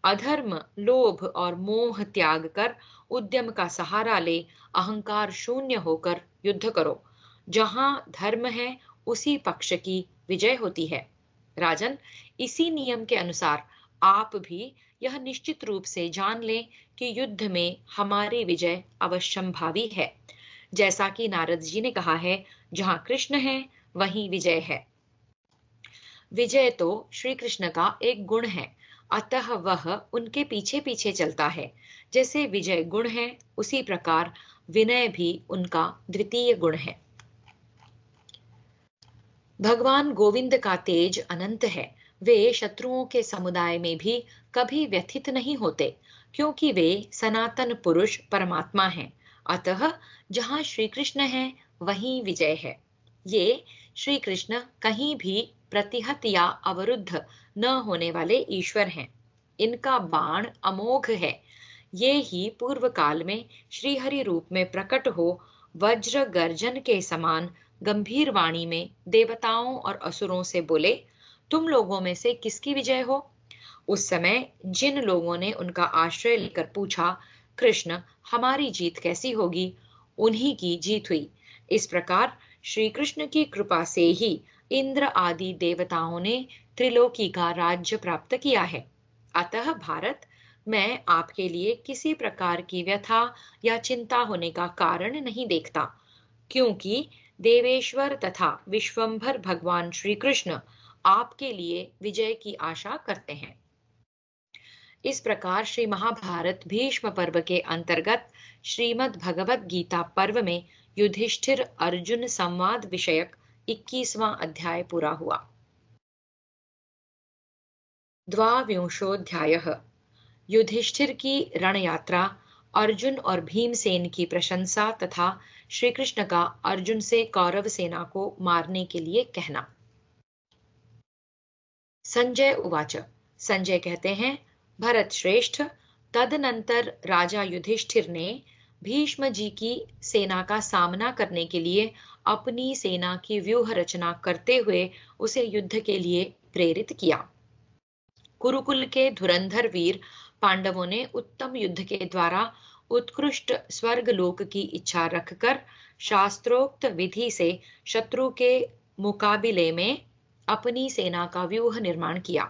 अधर्म, लोभ और मोह त्याग कर उद्यम का सहारा ले अहंकार शून्य होकर युद्ध करो। जहां धर्म है उसी पक्ष की विजय होती है। राजन, इसी नियम के अनुसार आप भी यह निश्चित रूप से जान लें कि युद्ध में हमारी विजय अवश्यंभावी है। जैसा कि नारद जी ने कहा है, जहां कृष्ण है वहीं विजय है। विजय तो श्री कृष्ण का एक गुण है, अतः वह उनके पीछे पीछे चलता है। जैसे विजय गुण है, उसी प्रकार विनय भी उनका द्वितीय गुण है। भगवान गोविंद का तेज अनंत है। वे शत्रुओं के समुदाय में भी कभी व्यथित नहीं होते, क्योंकि वे सनातन पुरुष परमात्मा हैं। अतः जहां श्री कृष्ण है वहीं विजय है। ये श्री कृष्ण कहीं भी प्रतिहत या अवरुद्ध न होने वाले ईश्वर हैं। इनका बाण अमोघ है। ये ही पूर्व काल में श्री हरि रूप में प्रकट हो वज्र गर्जन के समान गंभीर वाणी में देवताओं और असुरों से बोले, तुम लोगों में से किसकी विजय हो। उस समय जिन लोगों ने उनका आश्रय लेकर पूछा, कृष्ण, हमारी जीत कैसी होगी, उन्हीं की जीत हुई। इस प्रकार श्री कृष्ण की कृपा से ही इंद्र आदि देवताओं ने त्रिलोकी का राज्य प्राप्त किया है। अतः भारत, मैं आपके लिए किसी प्रकार की व्यथा या चिंता होने का कारण नहीं देखता, क्योंकि देवेश्वर तथा विश्वंभर भगवान श्री कृष्ण आपके लिए विजय की आशा करते हैं। इस प्रकार श्री महाभारत भीष्म पर्व के अंतर्गत श्रीमद् भगवत गीता पर्व में युधिष्ठिर अर्जुन संवाद विषयक 21वां अध्याय पूरा हुआ। द्वाविंशोऽध्यायः युधिष्ठिर की रण यात्रा, अर्जुन और भीमसेन की प्रशंसा तथा श्री कृष्ण का अर्जुन से कौरव सेना को मारने के लिए कहना। संजय उवाच। संजय कहते हैं, भरत श्रेष्ठ, तदनंतर राजा युधिष्ठिर ने भीष्म जी की सेना का सामना करने के लिए अपनी सेना की व्यूह रचना करते हुए उसे युद्ध के लिए प्रेरित किया। कुरुकुल के धुरंधर वीर पांडवों ने उत्तम युद्ध के द्वारा उत्कृष्ट स्वर्ग लोक की इच्छा रखकर शास्त्रोक्त विधि से शत्रु के मुकाबले में अपनी सेना का व्यूह निर्माण किया।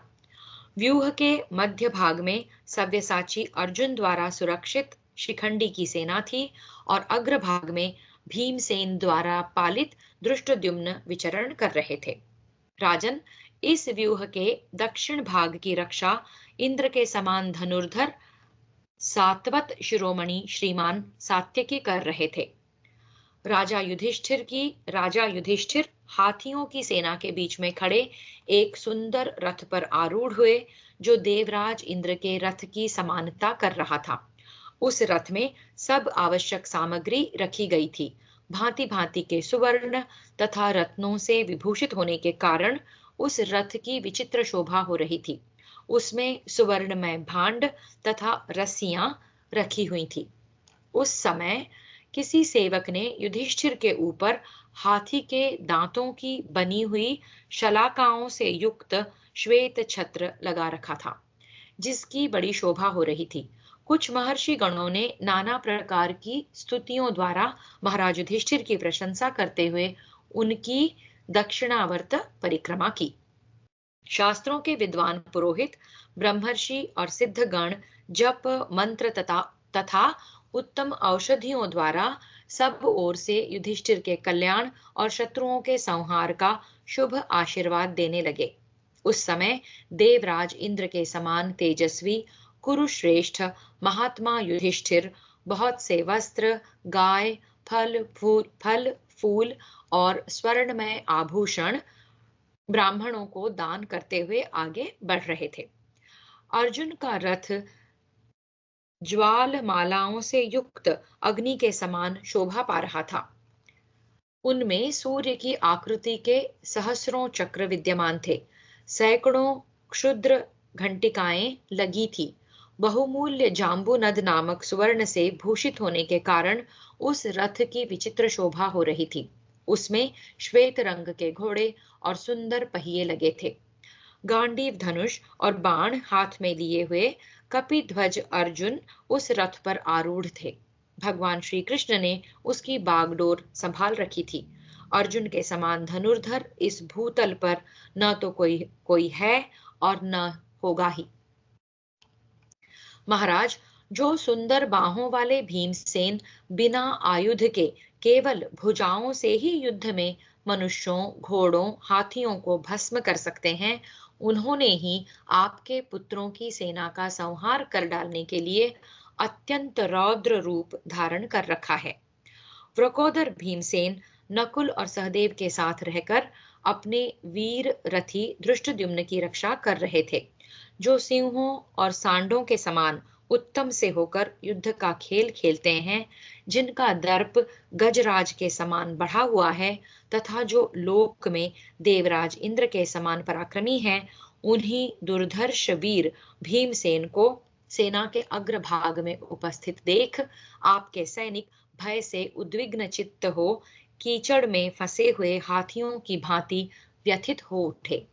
व्यूह के मध्य भाग में सव्यसाची अर्जुन द्वारा सुरक्षित शिखंडी की सेना थी और अग्रभाग में भीमसेन द्वारा पालित धृष्टद्युम्न विचरण कर रहे थे। राजन, इस व्यूह के दक्षिण भाग की रक्षा इंद्र के समान धनुर्धर सात्वत शिरोमणि श्रीमान सात्यकी कर रहे थे। राजा युधिष्ठिर हाथियों की सेना के बीच में खड़े एक सुंदर रथ पर आरूढ़ हुए, जो देवराज इंद्र के रथ की समानता कर रहा था। उस रथ में सब आवश्यक सामग्री रखी गई थी। भांति भांति के सुवर्ण तथा रत्नों से विभूषित होने के कारण उस रथ की विचित्र शोभा हो रही थी। उसमें सुवर्णमय भांड तथा रस्सियां रखी हुई थी। उस समय किसी सेवक ने युधिष्ठिर के ऊपर हाथी के दांतों की बनी हुई शलाकाओं से युक्त श्वेत छत्र लगा रखा था, जिसकी बड़ी शोभा हो रही थी। कुछ महर्षि गणों ने नाना प्रकार की स्तुतियों द्वारा महाराज युधिष्ठिर की प्रशंसा करते हुए उनकी दक्षिणावर्त परिक्रमा की। शास्त्रों के विद्वान पुरोहित, ब्रह्मर्षि और सिद्धगण जप मंत्र तथा उत्तम औषधियों द्वारा सब ओर से युधिष्ठिर के कल्याण और शत्रुओं के संहार का शुभ आशीर्वाद देने लगे। उस समय देवराज इंद्र के समान तेजस्वी कुरुश्रेष्ठ महात्मा युधिष्ठिर बहुत से वस्त्र, गाय, फल फूल और स्वर्णमय आभूषण ब्राह्मणों को दान करते हुए आगे बढ़ रहे थे। अर्जुन का रथ ज्वालमालाओं से युक्त अग्नि के समान शोभा पा रहा था। उनमें सूर्य की आकृति के सहस्रों चक्र विद्यमान थे। सैकड़ों क्षुद्र घंटिकाएं लगी थी। बहुमूल्य जाम्बूनद नामक सुवर्ण से भूषित होने के कारण उस रथ की विचित्र शोभा हो रही थी। उसमें श्वेत रंग के घोड़े और सुंदर पहिए लगे थे। गांडीव धनुष और बाण हाथ में लिए हुए कपिध्वज अर्जुन उस रथ पर आरूढ़ थे। भगवान श्री कृष्ण ने उसकी बागडोर संभाल रखी थी। अर्जुन के समान धनुर्धर इस भूतल पर न तो कोई है और न होगा ही। महाराज, जो सुंदर बाहों वाले भीमसेन बिना आयुध के केवल भुजाओं से ही युद्ध में मनुष्यों, घोड़ों, हाथियों को भस्म कर सकते हैं, उन्होंने ही आपके पुत्रों की सेना का संहार कर डालने के लिए अत्यंत रौद्र रूप धारण कर रखा है। वृकोदर भीमसेन नकुल और सहदेव के साथ रहकर अपने वीर रथी धृष्टद्युम्न की रक्षा कर रहे थे, जो सिंहों और सांडों के समान उत्तम से होकर युद्ध का खेल खेलते हैं, जिनका दर्प गजराज के समान बढ़ा हुआ है तथा जो लोक में देवराज इंद्र के समान पराक्रमी हैं, उन्हीं दुर्धर्ष वीर भीमसेन को सेना के अग्रभाग में उपस्थित देख आपके सैनिक भय से उद्विग्न चित्त हो कीचड़ में फंसे हुए हाथियों की भांति व्यथित हो उठे।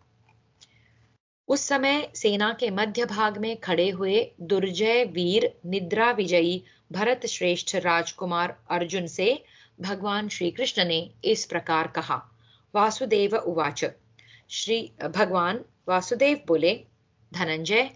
उस समय सेना के मध्य भाग में खड़े हुए दुर्जय वीर निद्रा विजयी भरत श्रेष्ठ राजकुमार अर्जुन से भगवान श्री कृष्ण ने इस प्रकार कहा। वासुदेव उवाच। श्री भगवान वासुदेव बोले, धनंजय,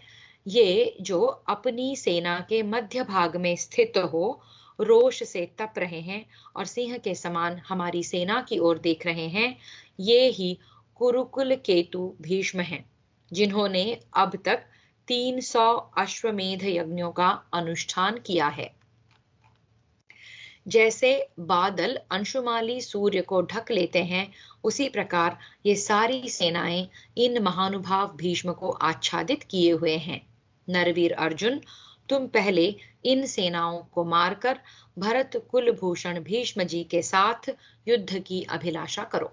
ये जो अपनी सेना के मध्य भाग में स्थित हो रोष से तप रहे हैं और सिंह के समान हमारी सेना की ओर देख रहे हैं, ये ही कुरुकुल केतु भीष्म हैं, जिन्होंने अब तक 300 अश्वमेध यज्ञों का अनुष्ठान किया है। जैसे बादल अंशुमाली सूर्य को ढक लेते हैं, उसी प्रकार ये सारी सेनाएं इन महानुभाव भीष्म को आच्छादित किए हुए हैं। नरवीर अर्जुन, तुम पहले इन सेनाओं को मारकर भरत कुलभूषण भीष्म जी के साथ युद्ध की अभिलाषा करो।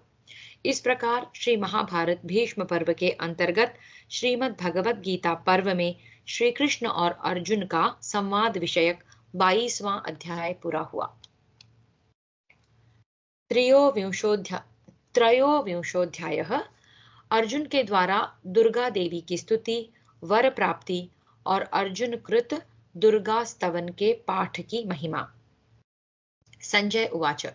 इस प्रकार श्री महाभारत भीष्म पर्व के अंतर्गत श्रीमद् भगवद गीता पर्व में श्री कृष्ण और अर्जुन का संवाद विषयक 22वां अध्याय पूरा हुआ। त्रयोविंशोऽध्यायः अर्जुन के द्वारा दुर्गा देवी की स्तुति वर प्राप्ति और अर्जुन कृत दुर्गा स्तवन के पाठ की महिमा। संजय उवाच।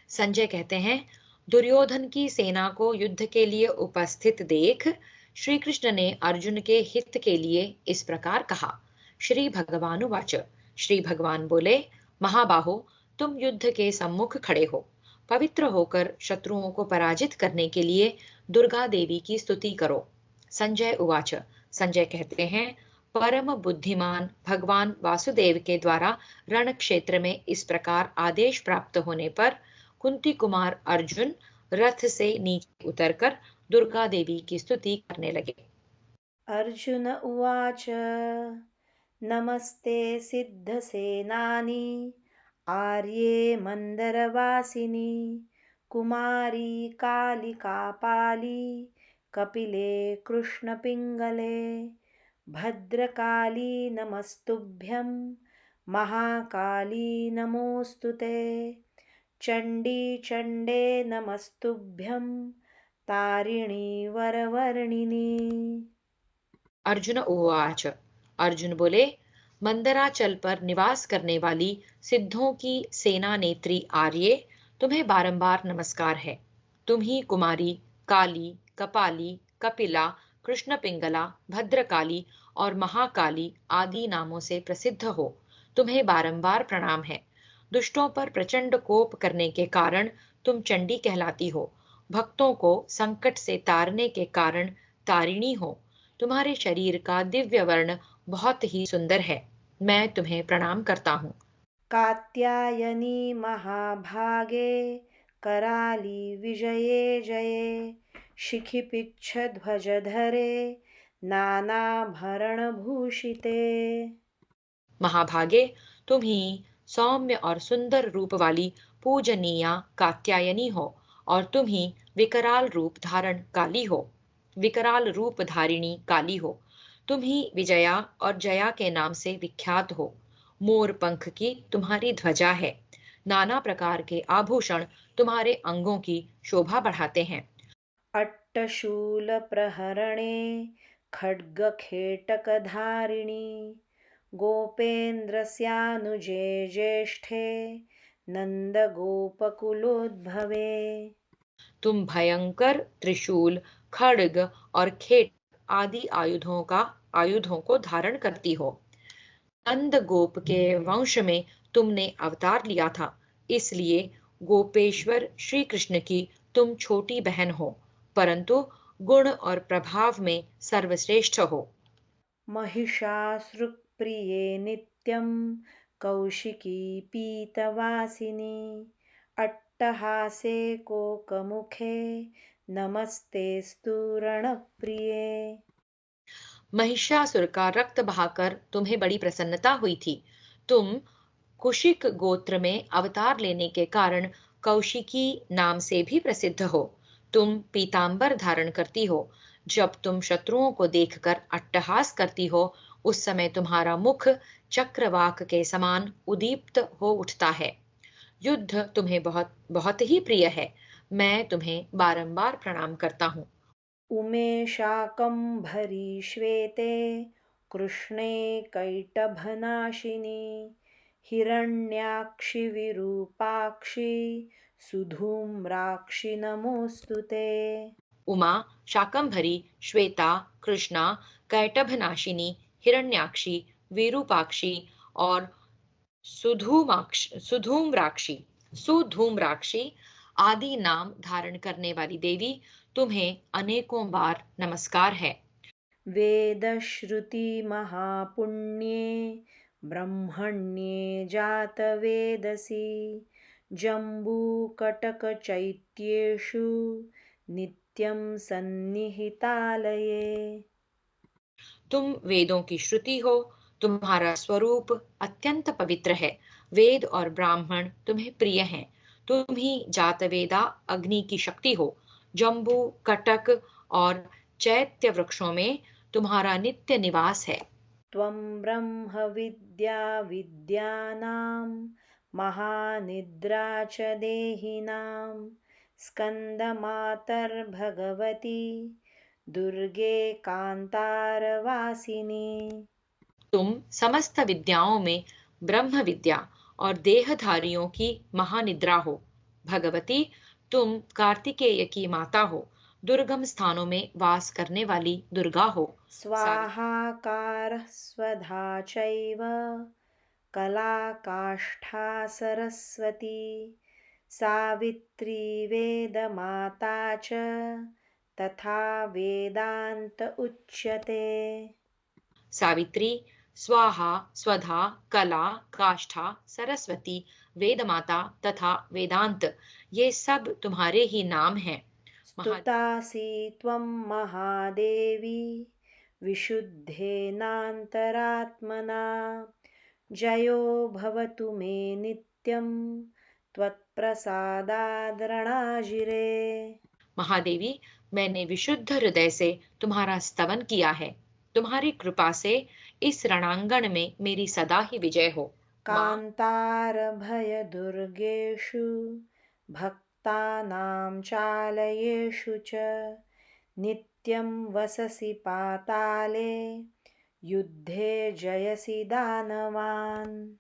संजय कहते हैं, दुर्योधन की सेना को युद्ध के लिए उपस्थित देख श्री कृष्ण ने अर्जुन के हित के लिए इस प्रकार कहा। श्री भगवान उवाच। श्री भगवान बोले, महाबाहो, तुम युद्ध के सम्मुख खड़े हो। पवित्र होकर शत्रुओं को पराजित करने के लिए दुर्गा देवी की स्तुति करो। संजय उवाच। संजय कहते हैं, परम बुद्धिमान भगवान वासुदेव के द्वारा रण क्षेत्र में इस प्रकार आदेश प्राप्त होने पर कुंती कुमार अर्जुन रथ से नीचे उतरकर दुर्गा देवी की स्तुति करने लगे। अर्जुन उवाच। नमस्ते सिद्धसेनानी आर्ये मन्दरवासिनी कुमारी कालिकापाली कपिले कृष्णपिङ्गले भद्रकाली नमस्तुभ्यं महाकाली नमोऽस्तु ते चण्डी चण्डे नमस्तुभ्यं तारिणी वरवर्णिनी। अर्जुन उवाच। अर्जुन बोले, मंदराचल पर निवास करने वाली सिद्धों की सेना नेत्री आर्ये, तुम्हें बारंबार नमस्कार है। तुम ही कुमारी, काली, कपाली, कपिला, कृष्ण पिंगला, भद्रकाली और महाकाली आदि नामों से प्रसिद्ध हो। तुम्हें बारंबार प्रणाम है। दुष्टों पर प्रचंड कोप करने के कारण तुम चंडी कहलाती हो। भक्तों को संकट से तारने के कारण तारिणी हो। तुम्हारे शरीर का दिव्य वर्ण बहुत ही सुंदर है। मैं तुम्हें प्रणाम करता हूँ। कात्यायनी महाभागे कराली विजये जये शिखिपिच्छध्वजधरे नानाभरणभूषिते। महाभागे, तुम ही सौम्य और सुंदर रूप वाली पूजनीया कात्यायनी हो और तुम ही विकराल रूप धारण काली हो। विकराल रूप धारिणी काली हो। तुम ही विजया और जया के नाम से विख्यात हो। मोर पंख की तुम्हारी ध्वजा है। नाना प्रकार के आभूषण तुम्हारे अंगों की शोभा बढ़ाते हैं। अट्टशूल प्रहरणे खड्गखेटकधारिणी गोपेन्द्रस्यानुजे ज्येष्ठे नन्दगोपकुलोद्भवे। तुम भयंकर त्रिशूल, खड्ग और खेट आदि आयुधों को धारण करती हो। नंद गोप के वंश में तुमने अवतार लिया था, इसलिए गोपेश्वर श्री कृष्ण की तुम छोटी बहन हो, परंतु गुण और प्रभाव में सर्वश्रेष्ठ हो। महिषासुरप्रिये नित्यं कौशिकी पीतवासिनी अट्टहासे कोकमुखे नमस्तेस्तु रणप्रिये। महिषासुर का रक्त बहाकर तुम्हें बड़ी प्रसन्नता हुई थी। तुम कुशिक गोत्र में अवतार लेने के कारण कौशिकी नाम से भी प्रसिद्ध हो। तुम पीतांबर धारण करती हो। जब तुम शत्रुओं को देखकर अट्टहास करती हो, उस समय तुम्हारा मुख चक्रवाक के समान उदीप्त हो उठता है। युद्ध तुम्हें बहुत बहुत ही प्रिय है। मैं तुम्हें बारंबार प्रणाम करता हूँ। उमे शाकम्भरी श्वेते कृष्णे कैटभनाशिनी हिरण्याक्षि विरूपाक्षि सुधूम्राक्षि नमोऽस्तु ते। उमा, शाकंभरी, श्वेता, कृष्णा, कैटभनाशिनी, हिरण्याक्षी, विरूपाक्षी और सुधूम्राक्षी सुधूम्राक्षी आदि नाम धारण करने वाली देवी, तुम्हें अनेकों बार नमस्कार है। वेदश्रुति महापुण्ये ब्रह्मण्ये जातवेदसी जम्बूकटकचैत्येषु नित्यं सन्निहितालये। तुम वेदों की श्रुति हो। तुम्हारा स्वरूप अत्यंत पवित्र है। वेद और ब्राह्मण तुम्हें प्रिय हैं। तुम ही जातवेदा अग्नि की शक्ति हो। जम्बू, कटक और चैत्य वृक्षों में तुम्हारा नित्य निवास है। त्वं ब्रह्म विद्या विद्यानां महानिद्रा च देहिनां स्कन्दमातर्भगवती दुर्गे कांतारवासिनी। तुम समस्त विद्याओं में ब्रह्म विद्या और देहधारियों की महानिद्रा हो। भगवती, तुम कार्तिकेय की माता हो, दुर्गम स्थानों में वास करने वाली दुर्गा हो। स्वाहाकार स्वधा चैव कला काष्ठा सरस्वती सावित्री वेदमाता च तथा वेदांत उच्यते। सावित्री, स्वाहा, स्वधा, कला, काष्ठा, सरस्वती, वेदमाता तथा वेदांत, ये सब तुम्हारे ही नाम हैं। स्तुतासि त्वं महादेवी विशुद्धेनान्तरात्मना जयो भवतु मे नित्यं त्वत्प्रसादादृणाजिरे। महादेवी, मैंने विशुद्ध हृदय से तुम्हारा स्तवन किया है। तुम्हारी कृपा से इस रणांगण में मेरी सदा ही विजय हो। कान्तारभयदुर्गेषु भक्तानां चालयेषु च नित्यं वससि पाताले युद्धे जयसि दानवान्।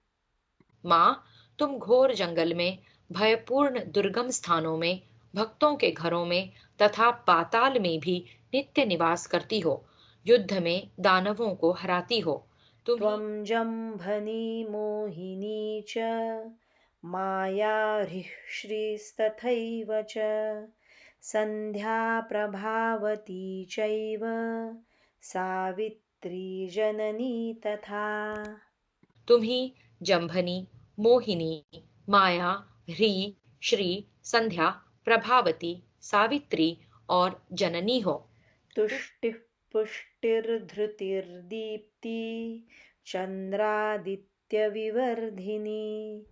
माँ, तुम घोर जंगल में, भयपूर्ण दुर्गम स्थानों में, भक्तों के घरों में तथा पाताल में भी नित्य निवास करती हो। युद्ध में दानवों को हराती हो। त्वं जम्भनी मोहिनी च माया ह्रीश्रीस्तथैव च सन्ध्या प्रभावती चैव सावित्री जननी तथा। तुम ही जम्भनी, मोहिनी, माया, ह्री, श्री, संध्या, प्रभावती, सावित्री और जननी हो। तुष्टिः पुष्टिर्धृतिर्दीप्ति चन्द्रादित्यविवर्धिनी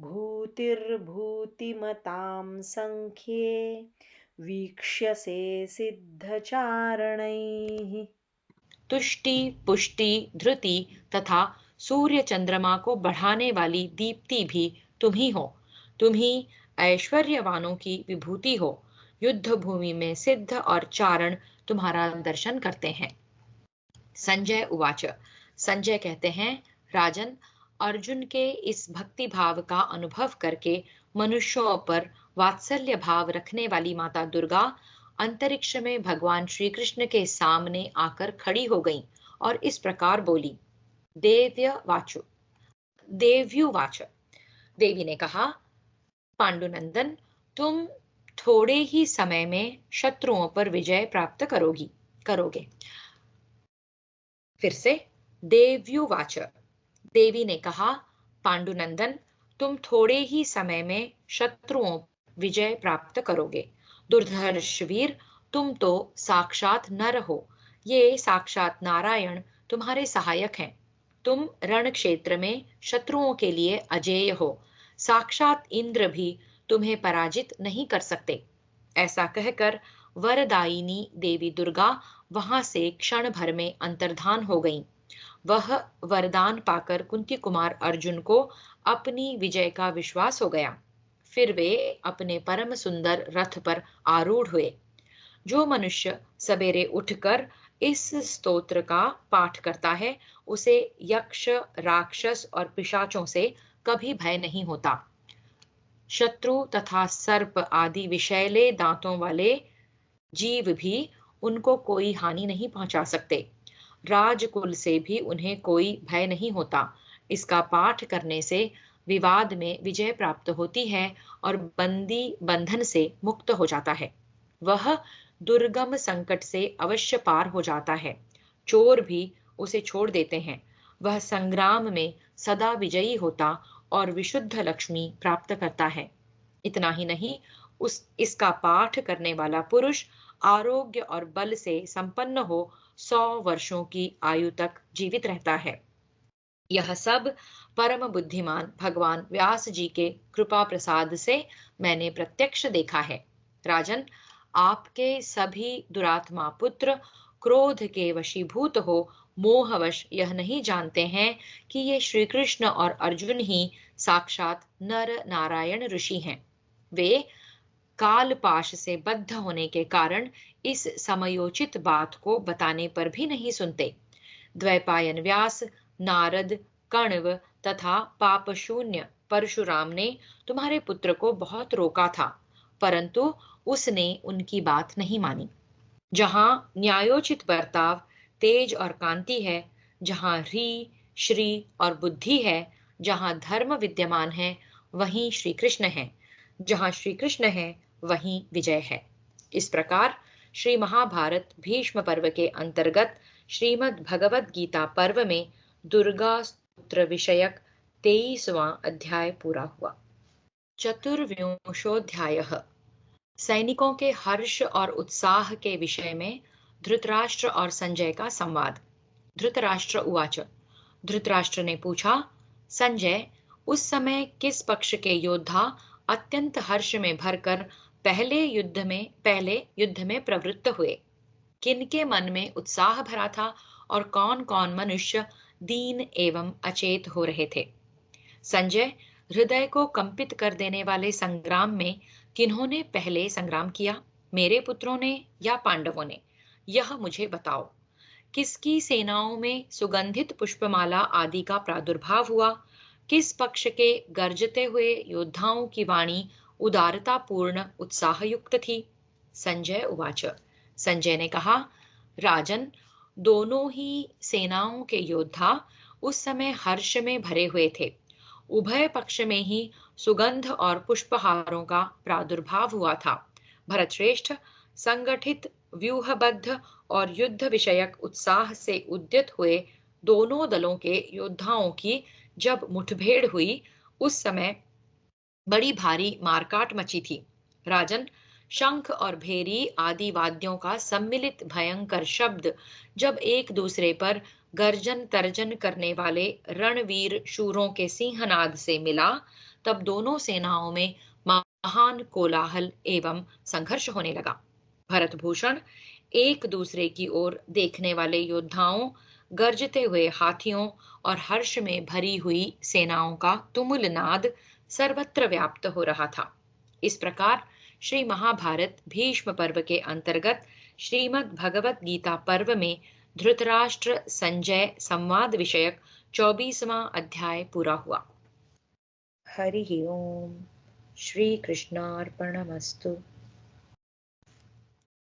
भूतिर्भूतिमतां संख्ये वीक्ष्यसे सिद्धचारणैः। तुष्टि, पुष्टि, धृति तथा सूर्य चंद्रमा को बढ़ाने वाली दीप्ति भी तुम ही हो। तुम ही ऐश्वर्यवानों की विभूति हो। युद्ध भूमि में सिद्ध और चारण तुम्हारा दर्शन करते हैं। संजय उवाच। संजय कहते हैं, राजन, अर्जुन के इस भक्ति भाव का अनुभव करके मनुष्यों पर वात्सल्य भाव रखने वाली माता दुर्गा अंतरिक्ष में भगवान श्री कृष्ण के सामने आकर खड़ी हो गईं और इस प्रकार बोली। देव्युवाच। देवी ने कहा, पांडुनंदन, तुम थोड़े ही समय में शत्रुओं पर विजय प्राप्त करोगे। फिर से, देव्युवाच। देवी ने कहा, पांडुनंदन, तुम थोड़े ही समय में शत्रुओं विजय प्राप्त करोगे। दुर्धर्ष वीर, तुम तो साक्षात नर हो। ये साक्षात नारायण तुम्हारे सहायक हैं। तुम रण क्षेत्र में शत्रुओं के लिए अजेय हो। साक्षात इंद्र भी तुम्हें पराजित नहीं कर सकते। ऐसा कहकर वरदायिनी देवी दुर्गा वहां से क्षण भर में अंतर्धान हो गईं। वह वरदान पाकर कुंती कुमार अर्जुन को अपनी विजय का विश्वास हो गया। फिर वे अपने परम सुंदर रथ पर आरूढ़ हुए। जो मनुष्य सवेरे उठकर इस स्तोत्र का पाठ करता है, उसे यक्ष, राक्षस और पिशाचों से कभी भय नहीं होता। शत्रु तथा सर्प आदि विषैले दांतों वाले जीव भी उनको कोई हानि नहीं पहुंचा सकते। राजकुल से भी उन्हें कोई भय नहीं होता। इसका पाठ करने से विवाद में विजय प्राप्त होती है और बंदी बंधन से मुक्त हो जाता है। वह दुर्गम संकट से अवश्य पार हो जाता है। चोर भी उसे छोड़ देते हैं। वह संग्राम में सदा विजयी होता और विशुद्ध लक्ष्मी प्राप्त करता है। इतना ही नहीं, इसका पाठ करने वाला पुरुष आरोग्य और बल से संपन्न हो 100 वर्षों की आयु तक जीवित रहता है। यह सब परम बुद्धिमान भगवान व्यास जी के कृपा प्रसाद से मैंने प्रत्यक्ष देखा है। राजन, आपके सभी दुरात्मा पुत्र क्रोध के वशीभूत हो मोहवश यह नहीं जानते हैं कि ये श्री कृष्ण और अर्जुन ही साक्षात नर नारायण ऋषि हैं। वे कालपाश से बद्ध होने के कारण इस समयोचित बात को बताने पर भी नहीं सुनते। द्वैपायन व्यास, नारद, कण्व तथा पापशून्य परशुराम ने तुम्हारे पुत्र को बहुत रोका था, परंतु उसने उनकी बात नहीं मानी। जहां न्यायोचित बर्ताव, तेज और कांति है, जहां ह्री, श्री और बुद्धि है, जहां धर्म विद्यमान है, वहीं श्री कृष्ण है। जहां श्री कृष्ण है, वहीं विजय है। इस प्रकार श्री महाभारत भीष्म पर्व के अंतर्गत श्रीमद् भगवद गीता पर्व में दुर्गा स्तोत्र विषयक 23वां अध्याय पूरा हुआ। चतुर्विंशोऽध्यायः सैनिकों के हर्ष और उत्साह के विषय में धृतराष्ट्र और संजय का संवाद। धृतराष्ट्र उवाच। धृतराष्ट्र ने पूछा, संजय, उस समय किस पक्ष के योद्धा अत्यंत हर्ष में भरकर पहले युद्ध में प्रवृत्त हुए? किनके मन में उत्साह भरा था और कौन कौन मनुष्य दीन एवं अचेत हो रहे थे? संजय, हृदय को कंपित कर देने वाले संग्राम में किन्होंने पहले संग्राम किया, मेरे पुत्रों ने या पांडवों ने? यह मुझे बताओ। किसकी सेनाओं में सुगंधित पुष्पमाला आदि का प्रादुर्भाव हुआ? किस पक्ष के गर्जते हुए योद्धाओं की वाणी उदारता पूर्ण उत्साहयुक्त थी? संजय उवाच। संजय ने कहा, राजन, दोनों ही सेनाओं के योद्धा उस समय हर्ष में भरे हुए थे। उभय पक्ष में ही सुगंध और पुष्पहारों का प्रादुर्भाव हुआ था। भरतश्रेष्ठ, संगठित, व्यूहबद्ध और युद्ध विषयक उत्साह से उद्यत हुए दोनों दलों के योद्धाओं की जब मुठभेड़ हुई, उस समय बड़ी भारी मारकाट मची थी। राजन, शंख और भेरी आदि वाद्यों का सम्मिलित भयंकर शब्द जब एक दूसरे पर गर्जन तर्जन करने वाले रणवीर शूरों के सिंहनाद से मिला, तब दोनों सेनाओं में महान कोलाहल एवं संघर्ष होने लगा। भरतभूषण, एक दूसरे की ओर देखने वाले योद्धाओं, गर्जते हुए हाथियों और हर्ष में भरी हुई सेनाओं का तुमुल नाद सर्वत्र व्याप्त हो रहा था। इस प्रकार श्री महाभारत भीष्म पर्व के अंतर्गत श्रीमद् भगवद गीता पर्व में धृतराष्ट्र संजय संवाद विषयक 24वां अध्याय पूरा हुआ। हरि ओम। श्री कृष्णार्पणमस्तु।